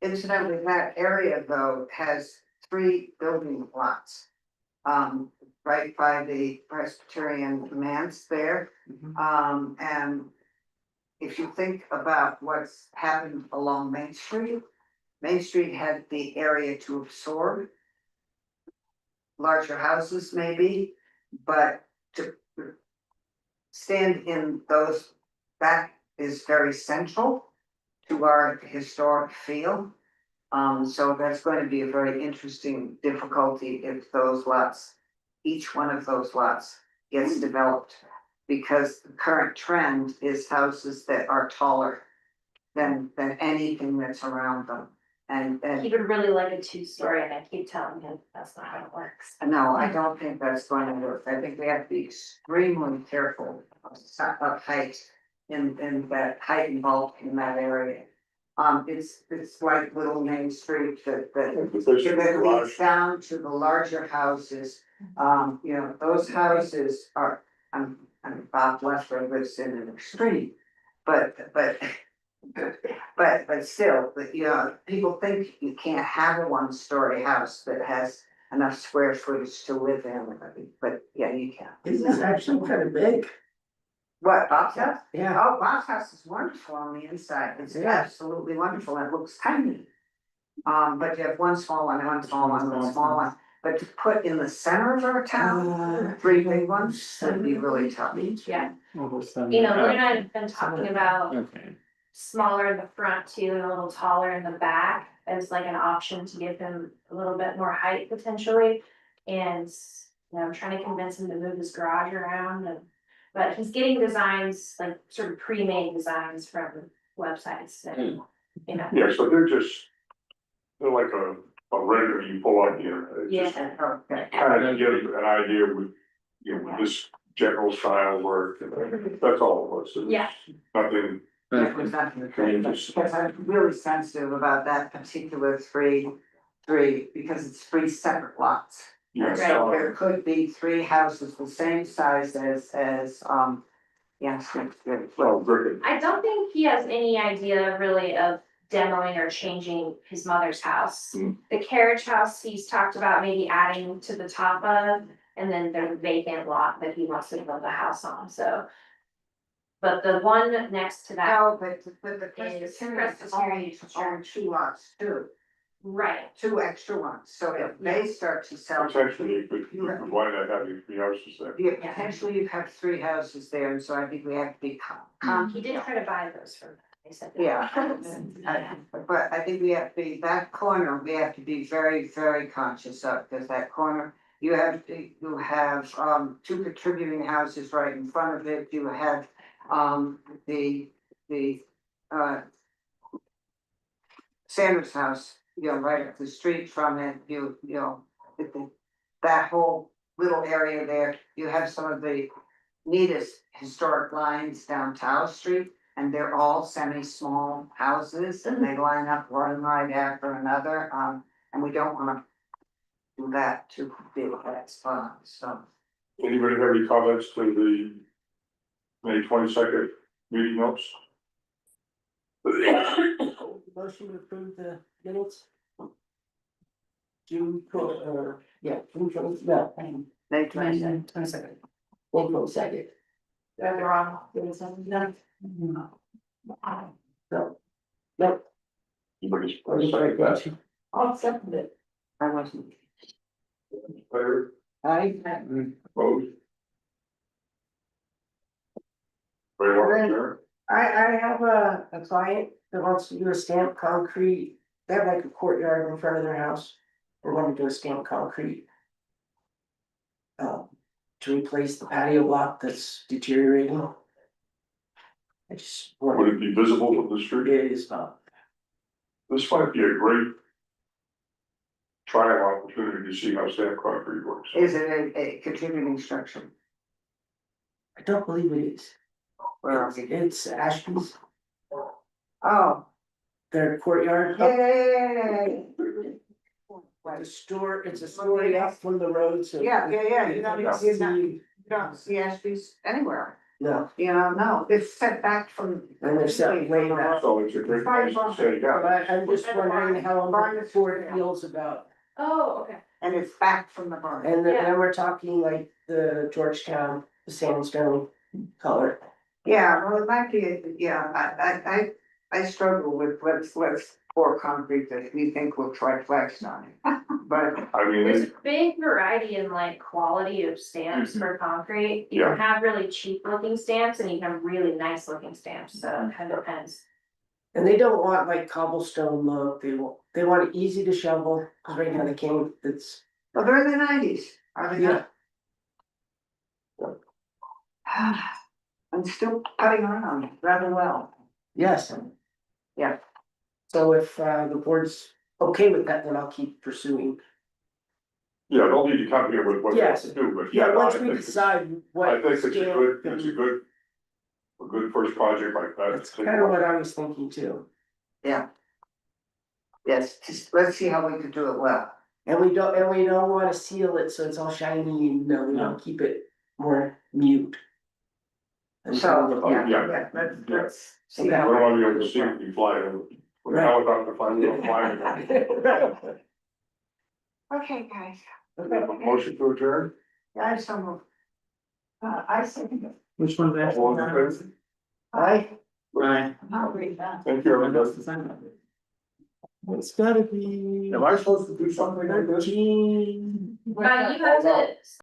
incidentally, that area though has 3 building lots. Right by the Presbyterian manse there. And if you think about what's happened along Main Street had the area to absorb larger houses maybe, but to stand in those, that is very central to our historic feel. So that's going to be a very interesting difficulty if those lots, each one of those lots gets developed. Because the current trend is houses that are taller than anything that's around them. And He would really like a 2-story, and I keep telling him that's not how it works. no, I don't think that's going to work. I think we have to be extremely careful of height in that height and bulk in that area. It's like Little Main Street that leads down to the larger houses. You know, those houses are, Bob Leffler lives in an extreme, but still, you know, people think you can't have a 1-story house that has enough square footage to live in, but yeah, you can. This is actually kind of big. What, Bob's house? Yeah. Oh, Bob's house is wonderful on the inside, it's Yeah. absolutely wonderful, and it looks tiny. But you have one small one, one small one, one small one, but to put in the center of our town, 3 big ones, that'd be really tough. Yeah, You know, you know, Lynn and I have been talking about Okay. smaller in the front too, and a little taller in the back as like an option to give him a little bit more height potentially. And, you know, I'm trying to convince him to move his garage around but he's getting designs, like sort of pre-made designs from websites and, you know. Yeah, so they're like a regular you pull up here. It's just Yeah, Okay. kind of give an idea with, you know, with this general style work, and that's all it was. It was Yeah. Nothing, Yeah, exactly. Because I'm really sensitive about that particular three, because it's three separate lots. yeah, So there could be three houses the same size as, yes, well, Griffin, I don't think he has any idea really of demoing or changing his mother's house. Hmm. The carriage house, he's talked about maybe adding to the top of, and then there's a vacant lot that he wants to build a house on, so. But the one next to that, no, but the Is Presbyterians own two lots too, right, two extra ones, so if they start to sell. potentially, you could wind up having 3 houses there. Yeah, potentially you have three houses there, and so I think we have to be he did try to buy those from, they said. Yeah, but I think we have to be, that corner, we have to be very, very conscious of, because that corner, you have, two contributing houses right in front of it, you have, Sanders house, right up the street from it, that whole little area there, you have some of the neatest historic lines down Tower Street. And they're all semi-small houses and they line up one right after another, and we don't wanna do that too big of that spot, so. Anybody have any comments to the May 22nd meeting notes? Motion to approve the minutes? June, June 20, no, They try to, 22nd. May 22nd. They're wrong. There was something done. No. Nope. Anybody's second that? I'll accept it. I wasn't. Favor, I, opposed? Very well, sure. I have a client that wants to do a stamped concrete, they have like a courtyard in front of their house. They want to do a stamped concrete. To replace the patio block that's deteriorating. I just Would want, it be visible from the street? it is not, This might be a great trial opportunity to see how sand concrete works. Is it a contributing structure? I don't believe it is. Where are we? It's Ashby's, Oh, their courtyard. yay! The store, it's a story up from the road, so. Yeah, you don't see that, see- you don't see Ashby's anywhere, No, no, it's set back from. and they're set way back. So it's a great place to say, But yeah. I'm just wondering how the board feels about, Oh, okay. And it's back from the barn. and then we're talking like the Georgetown, the sandstone color. Yeah, well, it might be, I struggle with let's pour concrete that we think will triflex on it, but. I mean, There's a it- big variety in like quality of stamps for concrete. You can have really cheap looking stamps and you can have really nice looking stamps, so it kind of depends. And they don't want like cobblestone look, they want it easy to shovel, cause right now they can't, it's, Well, they're in the 90s, are they yeah. not? I'm still cutting around rather well. Yes. Yeah. So if the board's okay with that, then I'll keep pursuing. yeah, don't need to come here with what you Yes. have to do, but Yeah, yeah, I once think we it's, decide what. I think it's a stamp good, and- it's a good first project like that. That's kind of what I was thinking too. Yeah. Yes, just let's see how we can do it well. And we don't wanna seal it so it's all shiny and we wanna keep it more mute. And So, Oh, yeah. let's see We how. don't want to be able to see if you fly in. With a helicopter flying, you flying. Okay, guys, Motion to adjourn? guys, I think. Which one's that? All those in favor? Aye. Right. I'll read that. Thank you, everybody. It's gotta be. Am I supposed to do something like this? 13. But you have to